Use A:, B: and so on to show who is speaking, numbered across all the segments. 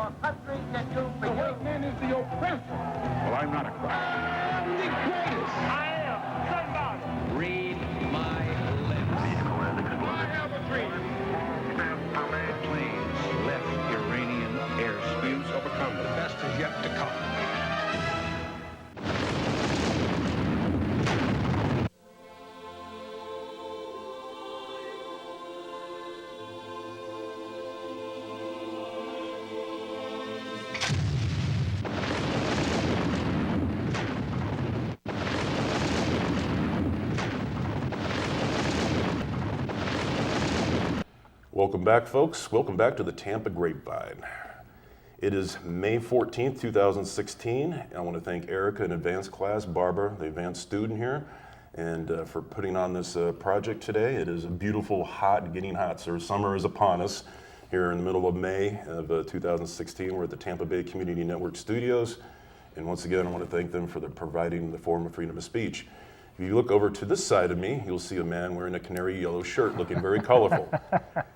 A: your country can do for you. The white man is the oppressor.
B: Well, I'm not a crime.
A: I'm the greatest.
C: I am somebody.
D: Read my lips.
A: I have a dream.
B: Planes left Iranian airspace.
E: Overcome. The best is yet to come.
F: Welcome back, folks. Welcome back to the Tampa Grapevine. It is May 14th, 2016. And I want to thank Erica in advanced class, Barbara, the advanced student here, and for putting on this project today. It is a beautiful, hot, getting hot, sir. Summer is upon us here in the middle of May of 2016. We're at the Tampa Bay Community Network Studios. And once again, I want to thank them for providing the forum of freedom of speech. If you look over to this side of me, you'll see a man wearing a canary yellow shirt looking very colorful.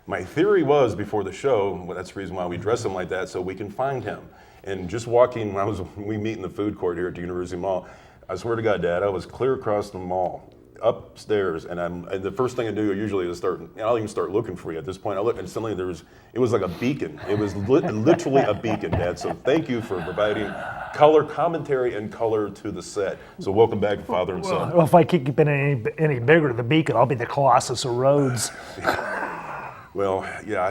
F: My theory was before the show, well, that's the reason why we dress him like that, so we can find him. And just walking, we meet in the food court here at the University Mall. I swear to God, Dad, I was clear across the mall, upstairs, and the first thing I do usually is I'll even start looking for you. At this point, I look, and suddenly it was like a beacon. It was literally a beacon, Dad. So thank you for providing color commentary and color to the set. So welcome back, Father and Son.
G: Well, if I keep getting any bigger, the beacon, I'll be the Colossus of Rhodes.
F: Well, yeah,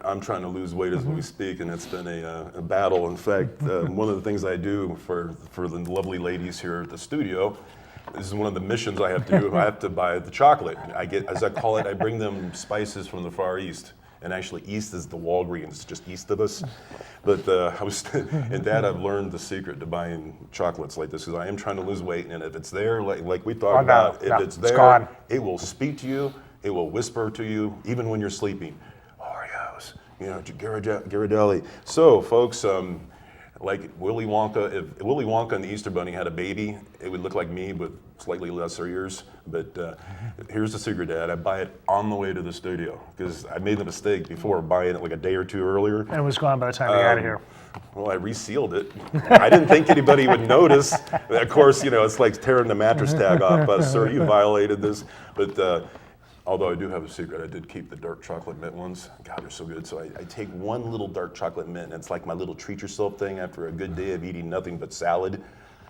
F: I'm trying to lose weight as we speak, and it's been a battle. In fact, one of the things I do for the lovely ladies here at the studio, this is one of the missions I have to do. I have to buy the chocolate. As I call it, I bring them spices from the Far East. And actually, east is the Walgreens, just east of us. But and Dad, I've learned the secret to buying chocolates like this, because I am trying to lose weight. And if it's there, like we talked about, if it's there, it will speak to you. It will whisper to you, even when you're sleeping. Oreos, Ghirardelli. So, folks, like Willy Wonka, if Willy Wonka and the Easter Bunny had a baby, it would look like me with slightly lesser ears. But here's the secret, Dad. I buy it on the way to the studio, because I made the mistake before buying it like a day or two earlier.
G: And it was gone by the time we got here.
F: Well, I resealed it. I didn't think anybody would notice. Of course, it's like tearing the mattress tag off. Sir, you violated this. But although I do have a secret, I did keep the dark chocolate mint ones. God, they're so good. So I take one little dark chocolate mint, and it's like my little treat yourself thing after a good day of eating nothing but salad.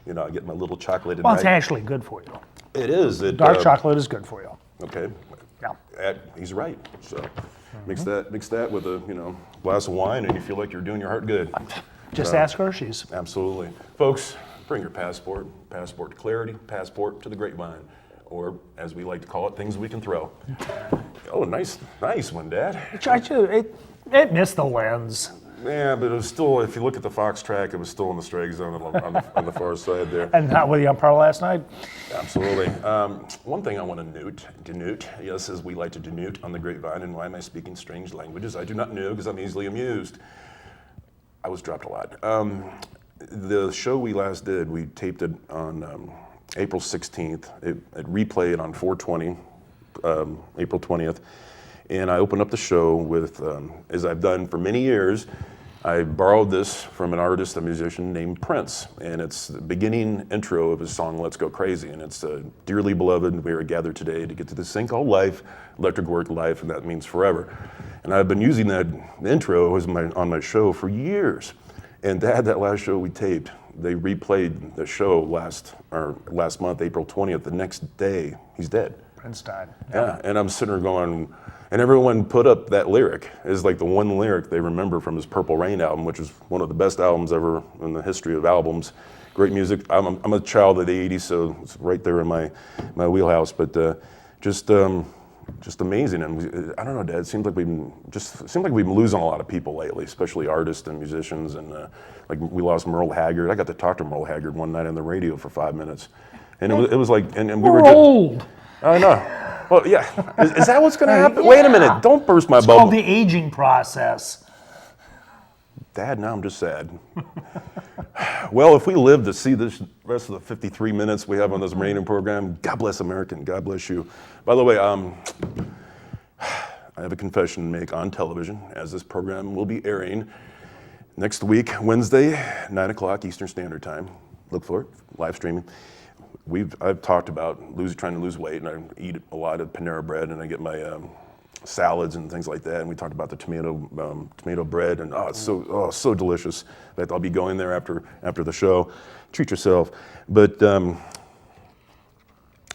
F: I get my little chocolate.
G: Well, it's actually good for you.
F: It is.
G: Dark chocolate is good for you.
F: Okay.
G: Yeah.
F: He's right. So mix that with a glass of wine, and you feel like you're doing your heart good.
G: Just ask Hershey's.
F: Absolutely, folks. Bring your passport to clarity, passport to the grapevine. Or, as we like to call it, things we can throw. Oh, nice one, Dad.
G: It missed the lens.
F: Yeah, but it was still, if you look at the Fox track, it was still in the strike zone on the far side there.
G: And not with the umpire last night?
F: Absolutely. One thing I want to denote, yes, as we like to denote on the grapevine, and why am I speaking strange languages? I do not know, because I'm easily amused. I was dropped a lot. The show we last did, we taped it on April 16th. It replayed on 4/20, April 20th. And I opened up the show with, as I've done for many years, I borrowed this from an artist, a musician named Prince. And it's the beginning intro of his song, Let's Go Crazy. And it's, dearly beloved, we are gathered today to get to this thing called life, electric work life, and that means forever. And I've been using that intro on my show for years. And Dad, that last show we taped, they replayed the show last month, April 20th. The next day, he's dead.
G: Prince died.
F: Yeah, and I'm sitting there going, and everyone put up that lyric as like the one lyric they remember from his Purple Rain album, which is one of the best albums ever in the history of albums. Great music. I'm a child of the 80s, so it's right there in my wheelhouse. But just amazing. And I don't know, Dad. It seems like we've been losing a lot of people lately, especially artists and musicians. And like we lost Merle Haggard. I got to talk to Merle Haggard one night on the radio for 5 minutes, and it was like, and we were just
G: old.
F: I know. Well, yeah. Is that what's going to happen? Yeah. Wait a minute. Don't burst my bubble.
G: It's called the aging process.
F: Dad, now I'm just sad. Well, if we live to see this rest of the 53 minutes we have on this radio program, God bless America. God bless you. By the way, I have a confession to make on television, as this program will be airing. Next week, Wednesday, 9 o'clock Eastern Standard Time. Look for it, live streaming. I've talked about trying to lose weight, and I eat a lot of Panera bread, and I get my salads and things like that. And we talked about the tomato bread, and it's so delicious. In fact, I'll be going there after the show. Treat yourself. But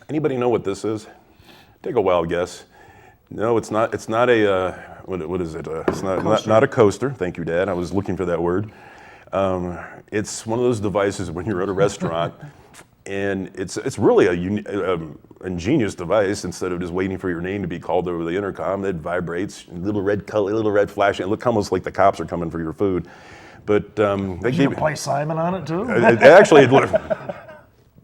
F: anybody know what this is? Take a wild guess. No, it's not. It's not a what is it? It's not a coaster. Thank you, Dad. I was looking for that word. It's one of those devices when you're at a restaurant, and it's really a ingenious device. Instead of just waiting for your name to be called over the intercom, it vibrates, little red color, little red flash. It looks almost like the cops are coming for your food. But they
G: Did you play Simon on it too?
F: Actually,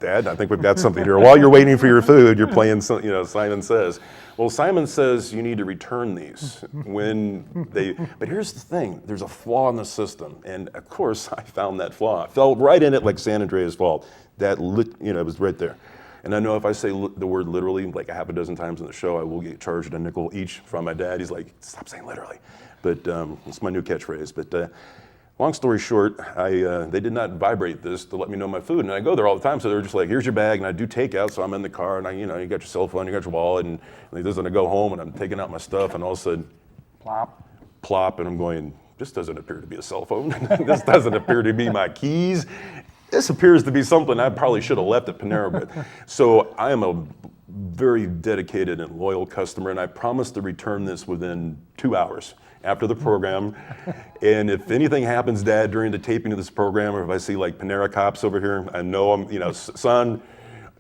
F: Dad, I think we've got something here. While you're waiting for your food, you're playing, Simon Says. Well, Simon Says you need to return these but here's the thing, there's a flaw in the system. And of course, I found that flaw. I fell right in it like San Andreas Fault. It was right there. And I know if I say the word literally like a half a dozen times in the show, I will get charged a nickel each from my dad. He's like, stop saying literally. But it's my new catchphrase. But long story short, they did not vibrate this to let me know my food, and I go there all the time. So they're just like, "Here's your bag," and I do takeout. So I'm in the car, and you got your cell phone, you got your wallet, and I go home, and I'm taking out my stuff, and all of a sudden, plop, and I'm going, "This doesn't appear to be a cell phone. This doesn't appear to be my keys. This appears to be something I probably should have left at Panera Bread." So I am a very dedicated and loyal customer, and I promise to return this within 2 hours after the program. And if anything happens, Dad, during the taping of this program, or if I see like Panera cops over here, I know I'm, son.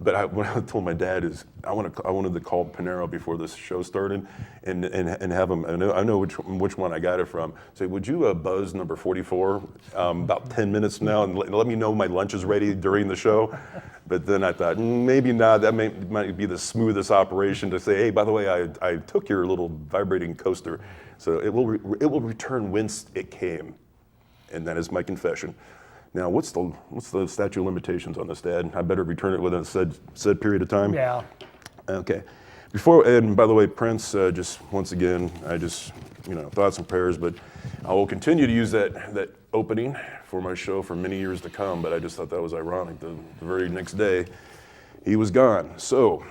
F: But what I told my dad is I wanted to call Panera before this show started, and have them. I know which one I got it from. Say, would you buzz number 44 about 10 minutes from now, and let me know my lunch is ready during the show. But then I thought maybe not. That might be the smoothest operation to say, hey, by the way, I took your little vibrating coaster, so it will return whence it came, and that is my confession. Now, what's the statute of limitations on this, Dad? I better return it within a said period of time?
G: Yeah.
F: Okay. And by the way, Prince, just once again, I just, thoughts and prayers, but I will continue to use that opening for my show for many years to come, but I just thought that was ironic. The very next day, he was gone. So,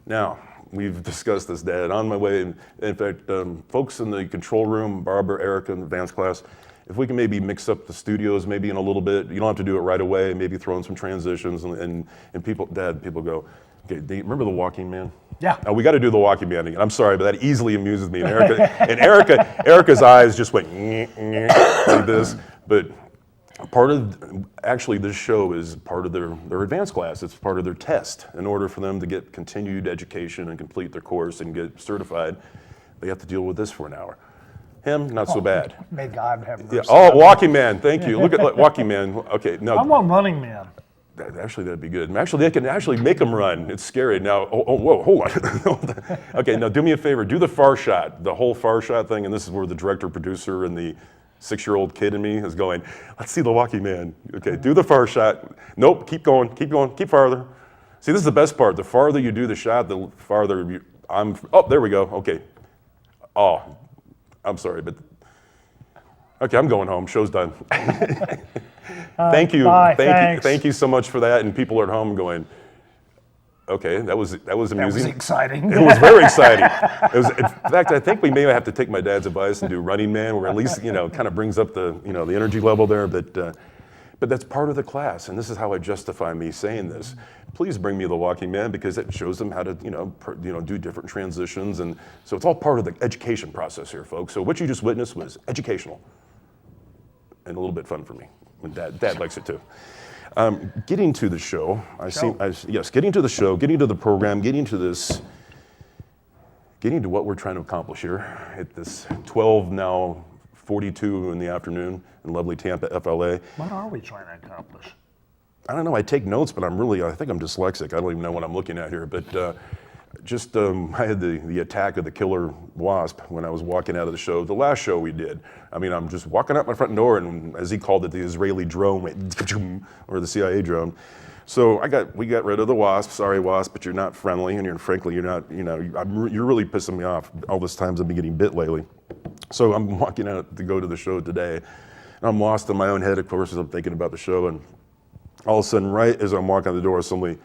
F: now, we've discussed this, Dad. On my way, in fact, folks in the control room, Barbara, Erica, in the dance class, if we can maybe mix up the studios maybe in a little bit, you don't have to do it right away, maybe throw in some transitions, and people go, okay, do you remember The Walking Man?
G: Yeah.
F: We got to do The Walking Man again. I'm sorry, but that easily amuses me. And Erica's eyes just went like this. But actually this show is part of their advanced class. It's part of their test. In order for them to get continued education and complete their course and get certified, they have to deal with this for an hour. Him, not so bad.
G: May God have mercy.
F: Yeah. Oh, Walking Man, thank you. Look at Walking Man. Okay, no.
G: I want Running Man.
F: Actually, that'd be good. Actually, they can actually make them run. It's scary. Now, whoa, hold on. Okay, now do me a favor. Do the far shot, the whole far shot thing, and this is where the director, producer, and the 6-year-old kid in me is going, let's see The Walking Man. Okay, do the far shot. Nope, keep going, keep farther. See, this is the best part. The farther you do the shot, the farther there we go. Okay. Oh, I'm sorry, but okay, I'm going home. Show's done. Thank you.
G: Bye,
F: Thank you so much for that. And people are at home going, okay, that was amusing.
G: That was exciting.
F: It was very exciting. In fact, I think we may have to take my dad's advice and do Running Man, where at least kind of brings up the the energy level there. But that's part of the class, and this is how I justify me saying this. Please bring me The Walking Man, because it shows them how to do different transitions, and so it's all part of the education process here, folks. So what you just witnessed was educational and a little bit fun for me. And Dad likes it too. Getting to the show, getting to the show, getting to the program, getting to what we're trying to accomplish here at this 12:42 in the afternoon in lovely Tampa, FLA.
G: What are we trying to accomplish?
F: I don't know. I take notes, but I think I'm dyslexic. I don't even know what I'm looking at here. But I had the attack of the killer wasp when I was walking out of the show. The last show we did. I mean, I'm just walking out my front door, and as he called it, the Israeli drone went, or the CIA drone. So we got rid of the wasp. Sorry, wasp, but you're not friendly, and frankly, you're not. You're really pissing me off all this times I've been getting bit lately. So I'm walking out to go to the show today, And I'm lost in my own head, of course, as I'm thinking about the show. And all of a sudden, right as I'm walking out the door, somebody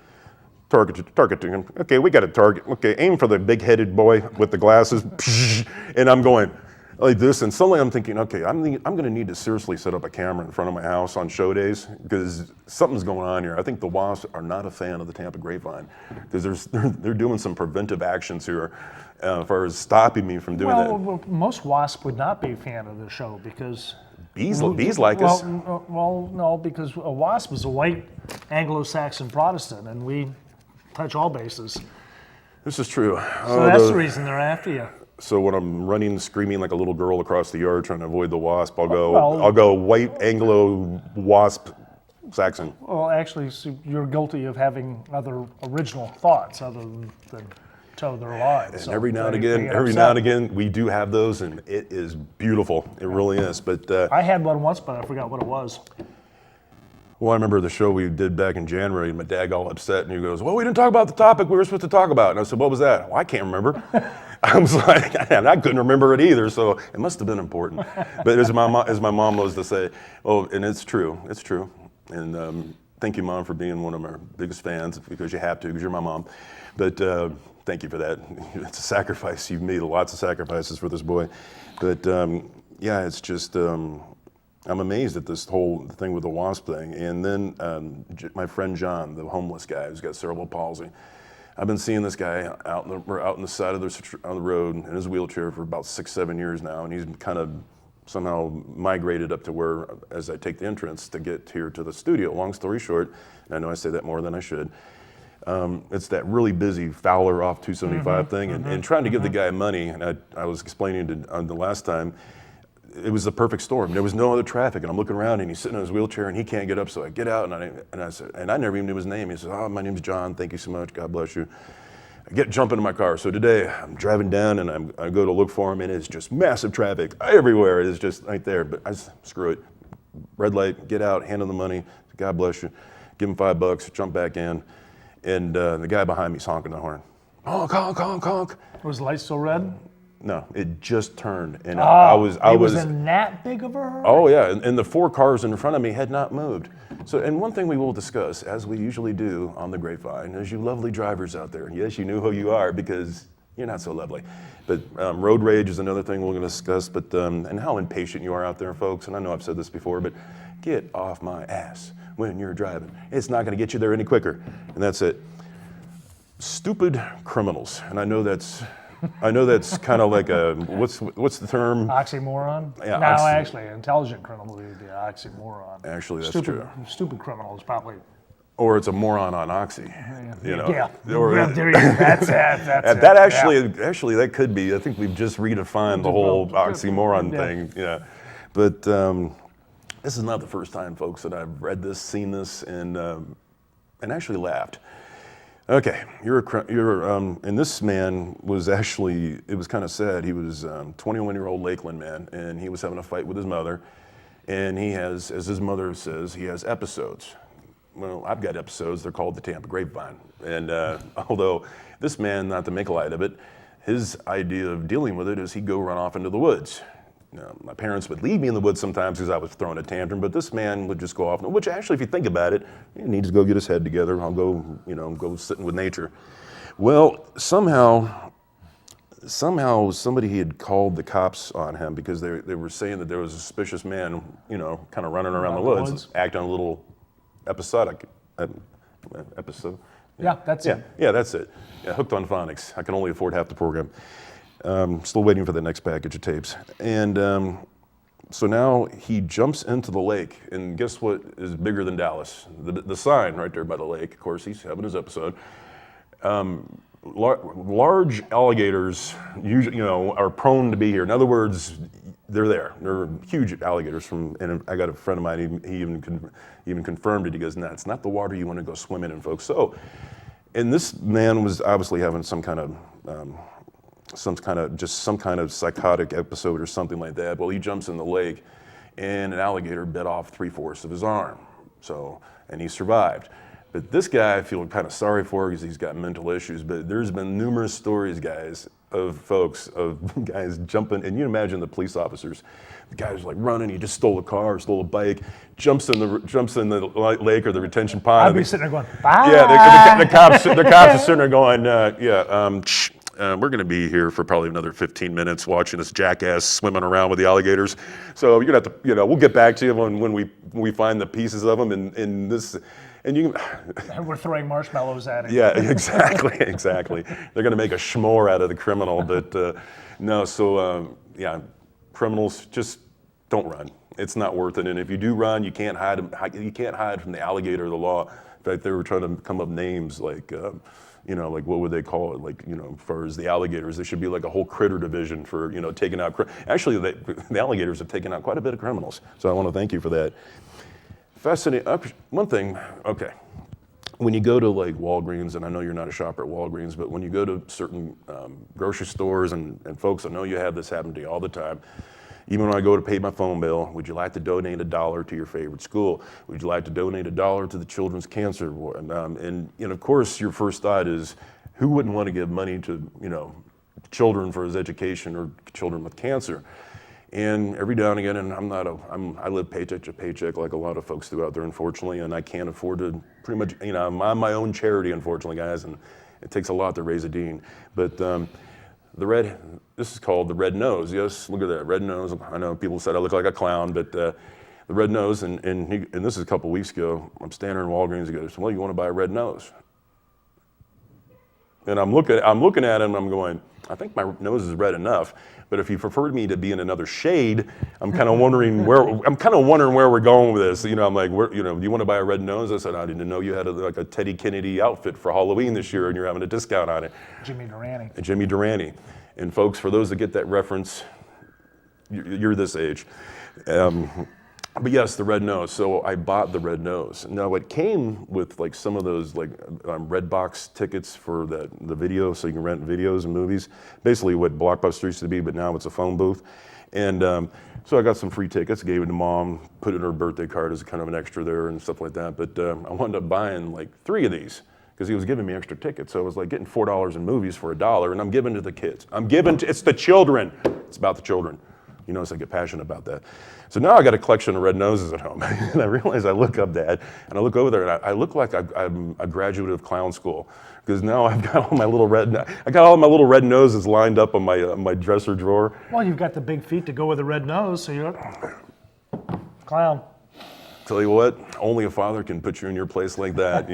F: target to him. Okay, we got a target. Okay, aim for the big-headed boy with the glasses. And I'm going like this, and suddenly I'm thinking, okay, I'm going to need to seriously set up a camera in front of my house on show days because something's going on here. I think the Wasps are not a fan of the Tampa Grapevine because they're doing some preventive actions here as far as stopping me from doing that.
G: Well, most Wasps would not be a fan of the show because
F: Bees like us.
G: Well, no, because a Wasp is a white Anglo-Saxon Protestant, and we touch all bases.
F: This is true.
G: So that's the reason they're after you.
F: So when I'm running, screaming like a little girl across the yard trying to avoid the wasp, I'll go white Anglo wasp Saxon.
G: Well, actually, so you're guilty of having other original thoughts other than toe their lives.
F: And
G: so
F: every now and
G: they
F: again, we do have those, and it is beautiful. It really is. But
G: I had one once, but I forgot what it was.
F: well, I remember the show we did back in January, and my dad got all upset, and he goes, "Well, we didn't talk about the topic we were supposed to talk about." And I said, "What was that?" "Well, I can't remember." I was like, and I couldn't remember it either, so it must have been important. But as my mom loves to say, oh, and it's true. And thank you, Mom, for being one of our biggest fans, because you have to, because you're my mom. But thank you for that. It's a sacrifice. You've made lots of sacrifices for this boy. But yeah, it's just, I'm amazed at this whole thing with the wasp thing. And then my friend John, the homeless guy who's got cerebral palsy, I've been seeing this guy out on the side of on the road in his wheelchair for about 6-7 years now, and he's kind of somehow migrated up to where, as I take the entrance to get here to the studio. Long story short, and I know I say that more than I should, it's that really busy Fowler off 275 thing, and trying to give the guy money. And I was explaining to the last time, it was the perfect storm. There was no other traffic, and I'm looking around, and he's sitting in his wheelchair, and he can't get up. So I get out, and I said, and I never even knew his name. He says, "Oh, my name's John. Thank you so much. God bless you." I jump into my car. So today I'm driving down, and I go to look for him, and it's just massive traffic everywhere. It's just right there. But screw it. Red light. Get out. Hand him the money. God bless you. Give him $5. Jump back in, and the guy behind me's honking the horn. Honk, honk, honk, honk.
G: Was the light still red?
F: No, it just turned, and I was
G: in that big of a hurry?
F: Oh yeah, and the 4 cars in front of me had not moved. So, and one thing we will discuss, as we usually do on the Grapevine, is you lovely drivers out there. Yes, you know who you are because you're not so lovely. But road rage is another thing we're going to discuss. But and how impatient you are out there, folks. And I know I've said this before, but get off my ass when you're driving. It's not going to get you there any quicker, and that's it. Stupid criminals, and I know that's kind of like a, what's the term?
G: Oxymoron?
F: Yeah,
G: No, actually, intelligent criminal would be an oxymoron.
F: Actually, that's
G: stupid,
F: true.
G: Stupid criminal is probably.
F: Or it's a moron on oxy. You know?
G: Yeah.
F: Or,
G: There you go. That's it.
F: that actually, that could be. I think we've just redefined the whole oxymoron thing. Yeah. But this is not the first time, folks, that I've read this, seen this, and actually laughed. Okay, and this man was actually, it was kind of sad. He was a 21-year-old Lakeland man, and he was having a fight with his mother. And he has, as his mother says, he has episodes. Well, I've got episodes. They're called the Tampa Grapevine. And although this man, not to make light of it, his idea of dealing with it is he'd go run off into the woods. Now, my parents would leave me in the woods sometimes because I was throwing a tantrum, but this man would just go off, which actually, if you think about it, he needs to go get his head together. I'll go sitting with nature. Well, somehow somebody had called the cops on him because they were saying that there was a suspicious man, kind of running around the woods, acting a little episodic. Episode.
G: Yeah, that's it.
F: Yeah, that's it. Yeah, hooked on phonics. I can only afford half the program. Still waiting for the next package of tapes. And so now he jumps into the lake, and guess what is bigger than Dallas? The sign right there by the lake. Of course, he's having his episode. Large alligators usually, are prone to be here. In other words, they're there. They're huge alligators and I got a friend of mine, he even confirmed it. He goes, "No, it's not the water you want to go swimming in, folks." So, and this man was obviously having some kind of psychotic episode or something like that. Well, he jumps in the lake, and an alligator bit off 3/4 of his arm. So, and he survived. But this guy, I feel kind of sorry for because he's got mental issues. But there's been numerous stories, guys, of folks, of guys jumping, and you imagine the police officers, the guy's like running, he just stole a car, stole a bike, jumps in the lake or the retention pond.
G: I'd be sitting there going, bye.
F: Yeah, the cops are sitting there going, we're going to be here for probably another 15 minutes watching this jackass swimming around with the alligators. So you're going to have to, we'll get back to you when we find the pieces of them in this. And you
G: And we're throwing marshmallows at him.
F: Yeah, exactly. They're going to make a schmore out of the criminal, but no. So criminals just don't run. It's not worth it. And if you do run, you can't hide. You can't hide from the alligator of the law. In fact, they were trying to come up names like, like what would they call it? Like, as far as the alligators, there should be like a whole critter division for, taking out. Actually, the alligators have taken out quite a bit of criminals. So I want to thank you for that. Fascinating. One thing, okay. When you go to like Walgreens, and I know you're not a shopper at Walgreens, but when you go to certain grocery stores, and folks, I know you have this happen to you all the time. Even when I go to pay my phone bill, would you like to donate $1 to your favorite school? Would you like to donate $1 to the Children's Cancer Ward? And of course, your first thought is, who wouldn't want to give money to children for his education or children with cancer? And every now and again, and I live paycheck to paycheck like a lot of folks do out there, unfortunately, and I can't afford to pretty much, I'm on my own charity, unfortunately, guys, and it takes a lot to raise a dean. But this is called the red nose. Yes, look at that, red nose. I know people said I look like a clown, but the red nose, and this is a couple weeks ago, I'm standing in Walgreens, he goes, well, you want to buy a red nose? And I'm looking at him, and I'm going, I think my nose is red enough, but if you preferred me to be in another shade, I'm kind of wondering where we're going with this. I'm like, do you want to buy a red nose? I said, I didn't know you had a Teddy Kennedy outfit for Halloween this year, and you're having a discount on it.
G: Jimmy Durante.
F: Jimmy Durante. And folks, for those that get that reference, you're this age. But yes, the red nose. So I bought the red nose. Now it came with like some of those like red box tickets for the video, so you can rent videos and movies. Basically what Blockbuster used to be, but now it's a phone booth. And so I got some free tickets, gave it to Mom, put it in her birthday card as kind of an extra there and stuff like that. But I wound up buying like 3 of these because he was giving me extra tickets. So I was like getting $4 in movies for $1, and I'm giving to the kids. It's the children. It's about the children. You notice I get passionate about that. So now I got a collection of red noses at home. And I realize I look up, Dad, and I look over there, and I look like I'm a graduate of clown school. Because now I've got all my little red noses lined up on my dresser drawer.
G: Well, you've got the big feet to go with the red nose, so you're clown.
F: Tell you what, only a father can put you in your place like that,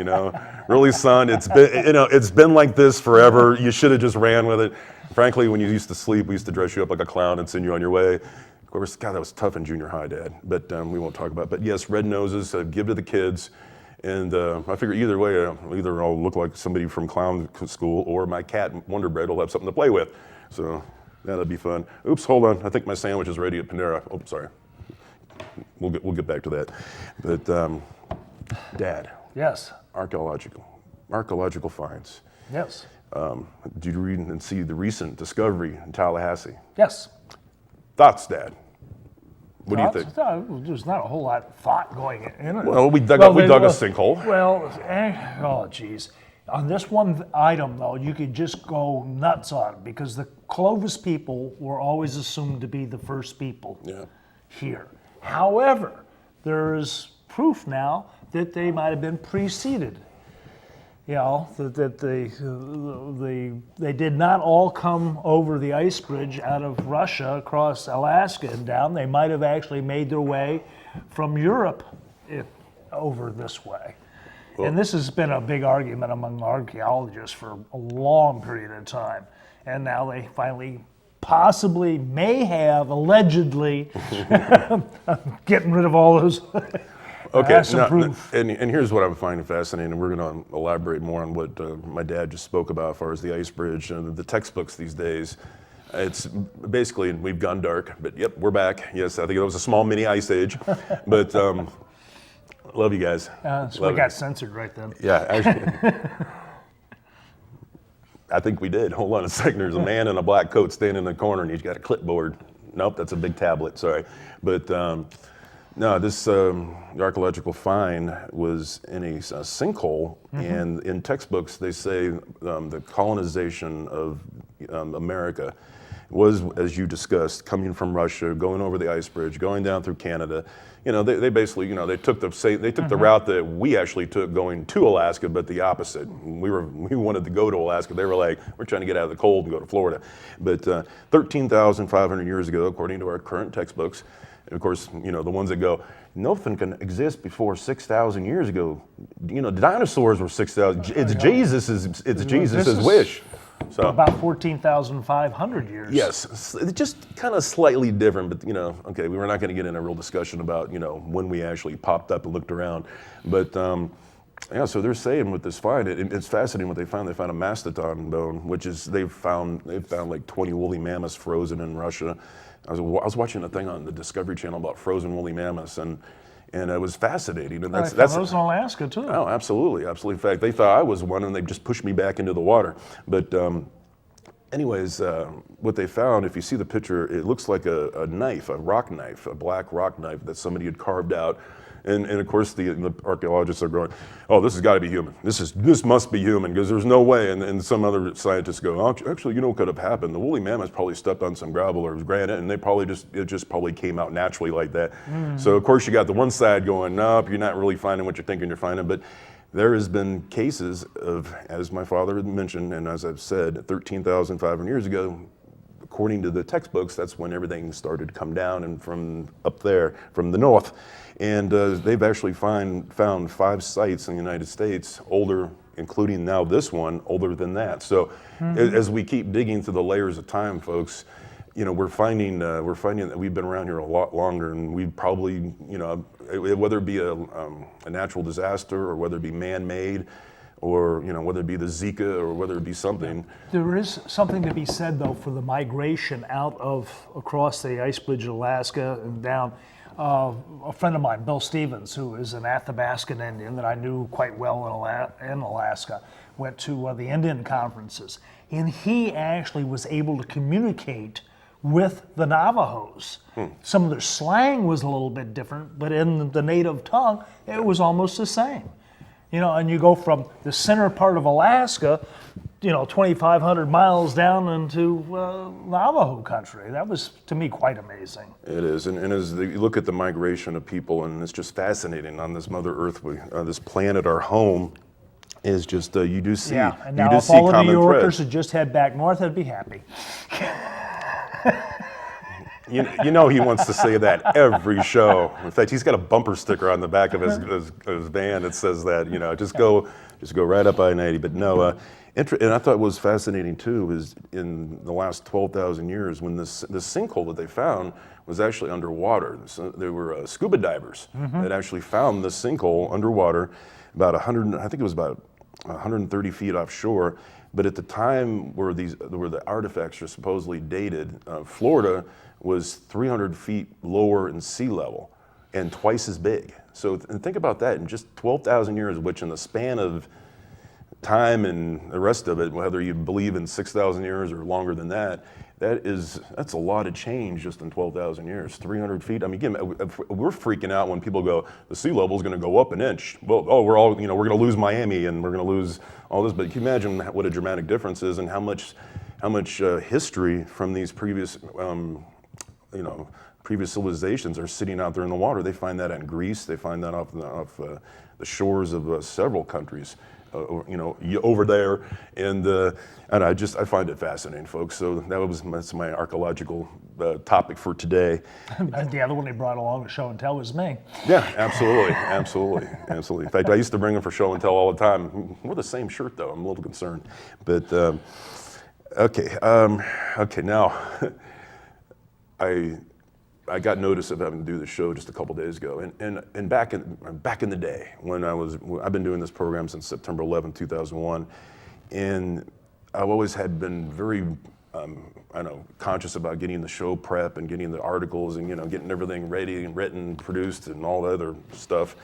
F: Really, son, it's been like this forever. You should have just ran with it. Frankly, when you used to sleep, we used to dress you up like a clown and send you on your way. Of course, God, that was tough in junior high, Dad. But we won't talk about it. But yes, red noses, give to the kids. And I figure either way, either I'll look like somebody from clown school, or my cat, Wonder Bread, will have something to play with. So that'll be fun. Oops, hold on. I think my sandwich is ready at Panera. Oh, sorry. We'll get back to that. But Dad.
G: Yes.
F: Archaeological finds.
G: Yes.
F: Did you read and see the recent discovery in Tallahassee?
G: Yes.
F: Thoughts, Dad? What do you think?
G: There's not a whole lot of thought going in it.
F: Well, we dug a sinkhole.
G: Well, geez. On this one item, though, you could just go nuts on it, because the Clovis people were always assumed to be the first people here. However, there is proof now that they might have been preceded. That they did not all come over the ice bridge out of Russia across Alaska and down. They might have actually made their way from Europe over this way. Well, and this has been a big argument among archaeologists for a long period of time. And now they finally possibly may have allegedly getting rid of all those.
F: Okay, and here's what I'm finding fascinating, and we're going to elaborate more on what my dad just spoke about as far as the ice bridge and the textbooks these days. It's basically, we've gone dark, but yep, we're back. Yes, I think it was a small mini ice age, but love you guys.
G: So we got censored right then.
F: Yeah, actually. I think we did. Hold on a second. There's a man in a black coat standing in the corner, and he's got a clipboard. Nope, that's a big tablet, sorry. But no, this archaeological find was in a sinkhole, and in textbooks they say the colonization of America was, as you discussed, coming from Russia, going over the ice bridge, going down through Canada. They basically, they took the route that we actually took going to Alaska, but the opposite. We wanted to go to Alaska. They were like, we're trying to get out of the cold and go to Florida. But 13,500 years ago, according to our current textbooks, and of course, the ones that go, nothing can exist before 6,000 years ago. Dinosaurs were 6,000. It's Jesus's wish. So
G: about 14,500 years.
F: Yes, it's just kind of slightly different, but okay, we were not going to get in a real discussion about when we actually popped up and looked around, but yeah. So they're saying with this find, it's fascinating what they found. They found a mastodon bone, which is they've found like 20 woolly mammoths frozen in Russia. I was watching a thing on the Discovery Channel about frozen woolly mammoths, and it was fascinating. And that's
G: those in Alaska too.
F: Oh, absolutely. In fact, they thought I was one, and they just pushed me back into the water. But anyways, what they found, if you see the picture, it looks like a knife, a rock knife, a black rock knife that somebody had carved out. And of course, the archaeologists are going, oh, this has got to be human. This must be human, because there's no way. And some other scientists go, actually, what could have happened? The woolly mammoths probably stepped on some gravel or granite, and it just probably came out naturally like that. So of course, you got the one side going, nope, you're not really finding what you're thinking you're finding. But there has been cases of, as my father had mentioned, and as I've said, 13,500 years ago, according to the textbooks, that's when everything started to come down, and from up there, from the north. And they've actually found 5 sites in the United States, older, including now this one, older than that. So as we keep digging through the layers of time, folks, we're finding that we've been around here a lot longer, and we probably, whether it be a natural disaster or whether it be man-made, or whether it be the Zika or whether it be something.
G: There is something to be said, though, for the migration across the ice bridge of Alaska and down. A friend of mine, Bill Stevens, who is an Athabascan Indian that I knew quite well in Alaska, went to the Indian conferences, and he actually was able to communicate with the Navajos. Some of their slang was a little bit different, but in the native tongue, it was almost the same. And you go from the center part of Alaska, 2,500 miles down into Navajo country. That was, to me, quite amazing.
F: It is, and as you look at the migration of people, and it's just fascinating on this Mother Earth, this planet, our home, is just, you do see,
G: yeah, and now
F: you do
G: if
F: see
G: all the
F: common
G: New Yorkers
F: threads.
G: had just head back north, I'd be happy.
F: He wants to say that every show. In fact, he's got a bumper sticker on the back of his van that says that, just go right up I-90. But no, and I thought it was fascinating too is in the last 12,000 years when this sinkhole that they found was actually underwater. So there were scuba divers that actually found this sinkhole underwater, about 130 feet offshore. But at the time where the artifacts are supposedly dated, Florida was 300 feet lower in sea level and twice as big. So and think about that, in just 12,000 years, which in the span of time and the rest of it, whether you believe in 6,000 years or longer than that, that's a lot of change just in 12,000 years. 300 feet. I mean, again, we're freaking out when people go, the sea level is going to go up an inch. Well, we're going to lose Miami and we're going to lose all this. But can you imagine what a dramatic difference is and how much history from these previous civilizations are sitting out there in the water. They find that in Greece. They find that off the shores of several countries, over there. And I find it fascinating, folks. So that's my archaeological topic for today.
G: The other one they brought along to show and tell was me.
F: Yeah, absolutely. In fact, I used to bring them for show and tell all the time. We're the same shirt, though. I'm a little concerned. But okay. Now. I got notice of having to do the show just a couple days ago, and back in the day when I've been doing this program since September 11, 2001, and I've always been very conscious about getting the show prep and getting the articles and getting everything ready and written, produced, and all the other stuff,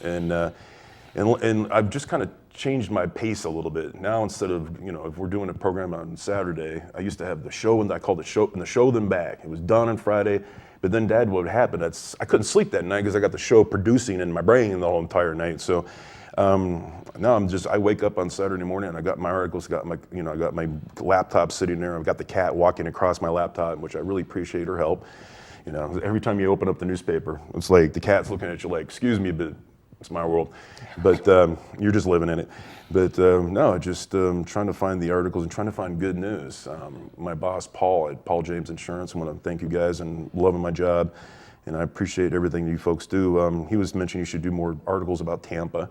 F: and I've just kind of changed my pace a little bit. Now instead of, if we're doing a program on Saturday, I used to have the show, and I called the show, and the show then back. It was done on Friday, but then Dad, what would happen, I couldn't sleep that night because I got the show producing in my brain the whole entire night. So No, I wake up on Saturday morning and I got my articles, I got my laptop sitting there. I've got the cat walking across my laptop, which I really appreciate her help. You know, every time you open up the newspaper, it's like the cat's looking at you like, excuse me, but it's my world. But you're just living in it. But no, just trying to find the articles and trying to find good news. My boss, Paul, at Paul James Insurance, I want to thank you guys and loving my job. And I appreciate everything you folks do. He was mentioning you should do more articles about Tampa,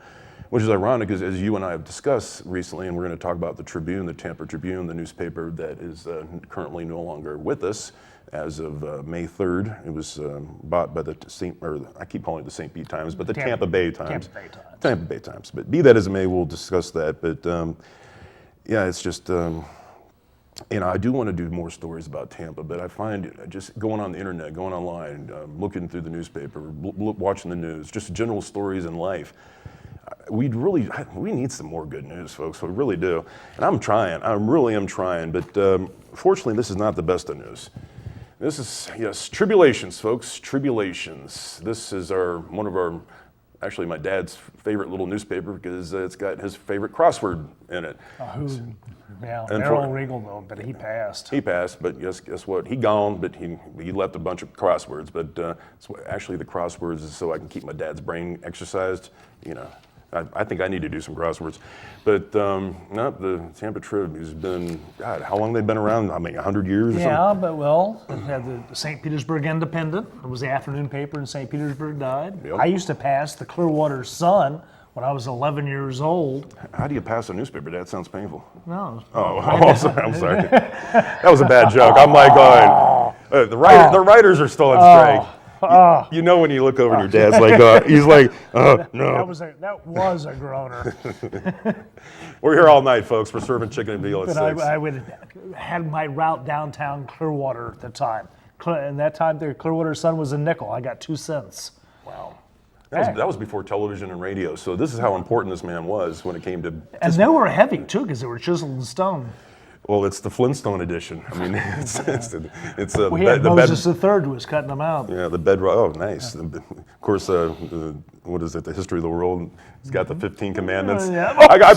F: which is ironic because as you and I have discussed recently, and we're going to talk about the Tribune, the Tampa Tribune, the newspaper that is currently no longer with us as of May 3rd. It was bought by I keep calling it the St. Pete Times, but the Tampa Bay Times. Tampa Bay Times. But be that as it may, we'll discuss that. But yeah, it's just, I do want to do more stories about Tampa, but I find just going on the internet, going online, looking through the newspaper, watching the news, just general stories in life. We need some more good news, folks. We really do. And I'm trying. I really am trying. But fortunately, this is not the best of news. This is, yes, tribulations, folks. Tribulations. This is actually my dad's favorite little newspaper because it's got his favorite crossword in it.
G: Errol Regal though, but he passed.
F: He passed, but guess what? He gone, but he left a bunch of crosswords. But actually, the crosswords is so I can keep my dad's brain exercised. You know, I think I need to do some crosswords. But no, the Tampa Trib has been, God, how long they've been around? I mean, 100 years or something?
G: Yeah, but it had the St. Petersburg Independent. It was the afternoon paper in St. Petersburg died.
F: Yep.
G: I used to pass the Clearwater Sun when I was 11 years old.
F: How do you pass a newspaper? That sounds painful.
G: No.
F: I'm sorry. That was a bad joke. I'm like going, the writers are still on strike. You know when you look over and your dad's like, he's like, no.
G: That was a groaner.
F: We're here all night, folks. We're serving chicken and veal at 6.
G: I would had my route downtown Clearwater at the time. And that time, the Clearwater Sun was a nickel. I got 2 cents.
F: Wow. That was before television and radio, so this is how important this man was when it came to...
G: And they were heavy, too, because they were chiseled in stone.
F: Well, it's the Flintstone edition. I mean,
G: we had Moses III who was cutting them out.
F: Yeah, the bedrock. Oh, nice. Of course, what is it? The history of the world. It's got the 15 commandments.
G: Yeah.
F: I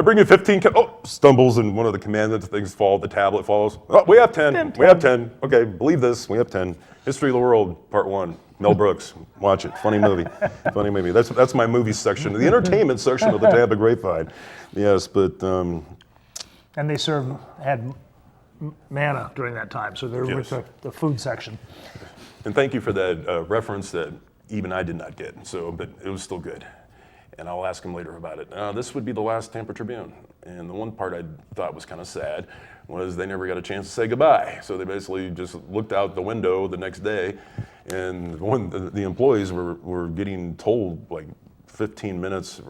F: bring you 15. Stumbles and one of the commandments. Things fall. The tablet falls. Oh, we have 10. We have 10. Okay, believe this. We have 10. History of the World, Part 1. Mel Brooks. Watch it. Funny movie. Funny movie. That's my movie section. The entertainment section of the Tampa Grapevine. Yes, but.
G: And they had manna during that time, so they're with the food section.
F: And thank you for that reference that even I did not get, but it was still good. And I'll ask him later about it. This would be the last Tampa Tribune. And the one part I thought was kind of sad was they never got a chance to say goodbye. So they basically just looked out the window the next day, and the employees were getting told like 15 minutes,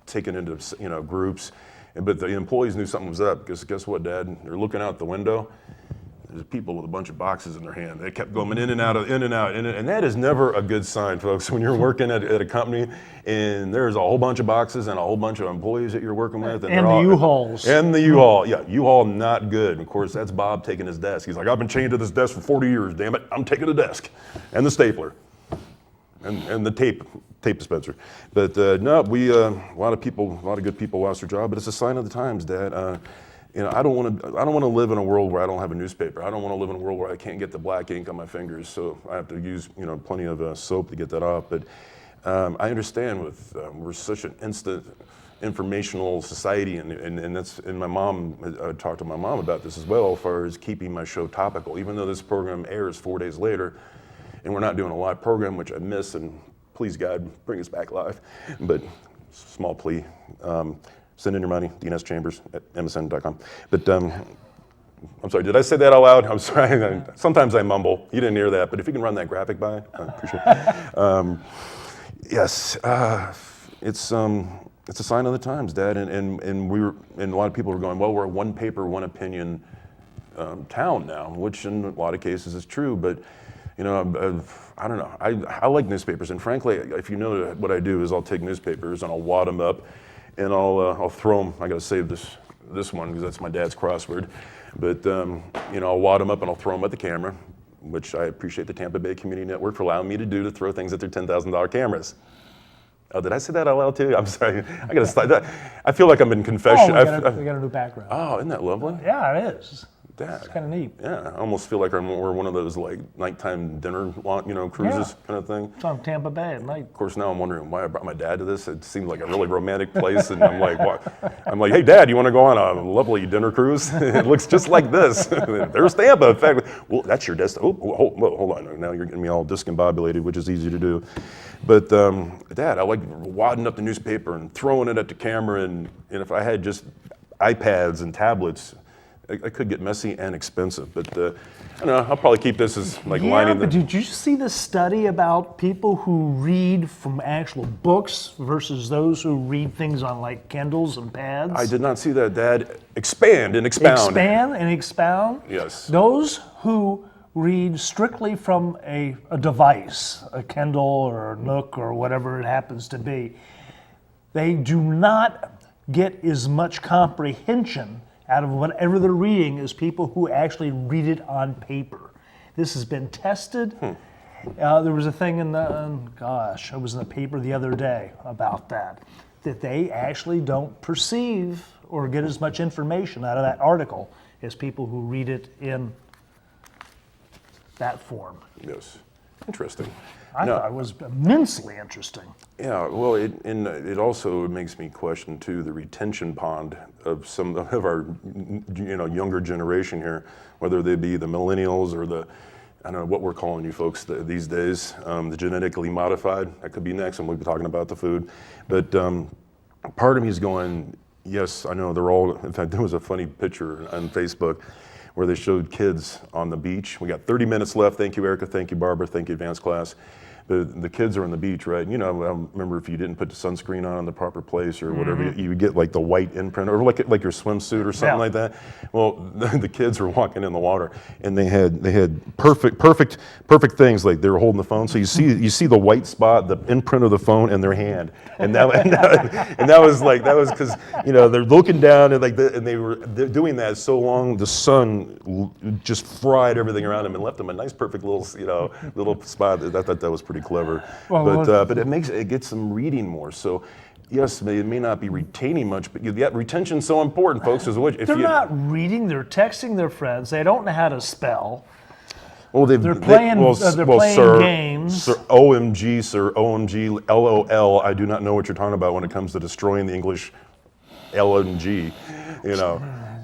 F: taken into groups. But the employees knew something was up because guess what, Dad? They're looking out the window. There's people with a bunch of boxes in their hand. They kept going in and out, and that is never a good sign, folks. When you're working at a company and there's a whole bunch of boxes and a whole bunch of employees that you're working with,
G: and the U-Hauls.
F: And the U-Haul, yeah, U-Haul not good. Of course, that's Bob taking his desk. He's like, I've been chained to this desk for 40 years. Damn it, I'm taking the desk and the stapler and the tape dispenser. But no, a lot of good people lost their job. But it's a sign of the times, Dad. I don't want to live in a world where I don't have a newspaper. I don't want to live in a world where I can't get the black ink on my fingers. So I have to use plenty of soap to get that off. But I understand we're such an instant informational society, and my mom, I talked to my mom about this as well, as far as keeping my show topical. Even though this program airs 4 days later, and we're not doing a live program, which I miss, and please God, bring us back live. But small plea, send in your money, dnschambers@msn.com. But I'm sorry, did I say that out loud? I'm sorry, sometimes I mumble. You didn't hear that, but if you can run that graphic by, I appreciate it. Yes, it's a sign of the times, Dad, and a lot of people are going, well, we're a one paper, one opinion town now, which in a lot of cases is true, but I don't know. I like newspapers, and frankly, if you know what I do is I'll take newspapers and I'll wad them up, and I'll throw them. I got to save this one because that's my dad's crossword, but I'll wad them up and I'll throw them at the camera, which I appreciate the Tampa Bay Community Network for allowing me to throw things at their $10,000 cameras. Oh, did I say that out loud too? I'm sorry. I gotta stop that. I feel like I'm in confession.
G: Oh, we got a new background.
F: Oh, isn't that lovely?
G: Yeah, it is.
F: Dad.
G: It's kind of neat.
F: Yeah, I almost feel like we're one of those like nighttime dinner, cruises kind of thing.
G: It's on Tampa Bay at night.
F: Of course, now I'm wondering why I brought my dad to this. It seemed like a really romantic place, and I'm like, what? I'm like, hey, Dad, you want to go on a lovely dinner cruise? It looks just like this. There's Tampa. In fact, well, that's your destination. Oh, hold on. Now you're getting me all discombobulated, which is easy to do. But Dad, I like wadding up the newspaper and throwing it at the camera, and if I had just iPads and tablets, I could get messy and expensive, but I don't know. I'll probably keep this as like lining.
G: But did you see the study about people who read from actual books versus those who read things on like Kindles and pads?
F: I did not see that, Dad. Expand and expound.
G: Expand and expound?
F: Yes.
G: Those who read strictly from a device, a Kindle or a Nook or whatever it happens to be, they do not get as much comprehension out of whatever they're reading as people who actually read it on paper. This has been tested. There was a thing it was in the paper the other day about that they actually don't perceive or get as much information out of that article as people who read it in that form.
F: Yes. Interesting.
G: I thought it was immensely interesting.
F: Yeah, well, it also makes me question too the retention pond of some of our younger generation here, whether they be the millennials or I don't know what we're calling you folks these days, the genetically modified. That could be next, and we'll be talking about the food. But part of me is going, yes, I know they're all. In fact, there was a funny picture on Facebook where they showed kids on the beach. We got 30 minutes left. Thank you, Erica. Thank you, Barbara. Thank you, advanced class. The kids are on the beach, right? I remember if you didn't put the sunscreen on in the proper place or whatever, you would get like the white imprint or like your swimsuit or something like that. Well, the kids were walking in the water and they had perfect things, like they were holding the phone. So you see the white spot, the imprint of the phone in their hand, and that was because they're looking down and they're doing that so long the sun just fried everything around them and left them a nice perfect little spot. I thought that was pretty clever, but it gets them reading more. So, yes, it may not be retaining much, but yet retention's so important, folks. They're
G: not reading; they're texting their friends. They don't know how to spell.
F: Well,
G: they're playing games.
F: Sir, OMG, sir, OMG, LOL. I do not know what you're talking about when it comes to destroying the English LMG.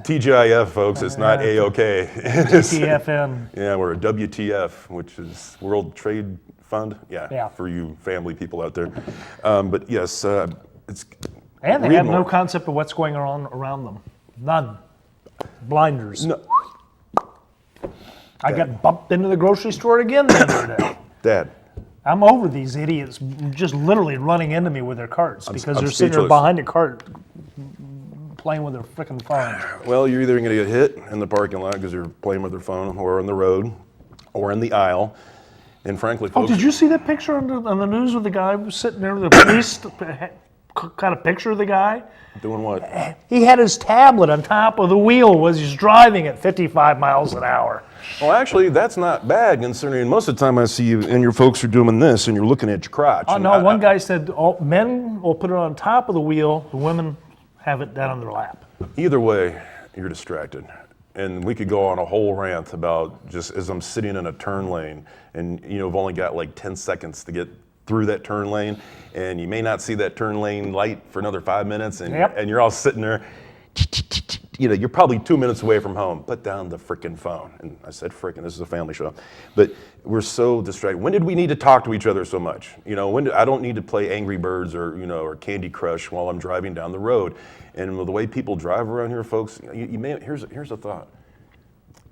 F: TGIF, folks, it's not A-OK.
G: TFN.
F: Yeah, we're a WTF, which is World Trade Fund. Yeah. For you family people out there. But yes, it's.
G: And they have no concept of what's going on around them. None. Blinders.
F: No.
G: I got bumped into the grocery store again the other day.
F: Dad.
G: I'm over these idiots just literally running into me with their carts because they're sitting there behind a cart playing with their freaking phone.
F: Well, you're either going to get hit in the parking lot because you're playing with their phone, or on the road, or in the aisle. And frankly, folks.
G: Oh, did you see that picture on the news with the guy who was sitting there with the police? Kind of picture of the guy?
F: Doing what?
G: He had his tablet on top of the wheel as he's driving at 55 miles an hour.
F: Well, actually, that's not bad considering most of the time I see you and your folks are doing this and you're looking at your crotch.
G: Oh, no, one guy said men will put it on top of the wheel, the women have it down on their lap.
F: Either way, you're distracted. And we could go on a whole rant about just as I'm sitting in a turn lane and I've only got like 10 seconds to get through that turn lane and you may not see that turn lane light for another 5 minutes and you're all sitting there, you're probably 2 minutes away from home. Put down the frickin' phone. And I said frickin', this is a family show. But we're so distracted. When did we need to talk to each other so much? I don't need to play Angry Birds or Candy Crush while I'm driving down the road. And the way people drive around here, folks, here's a thought.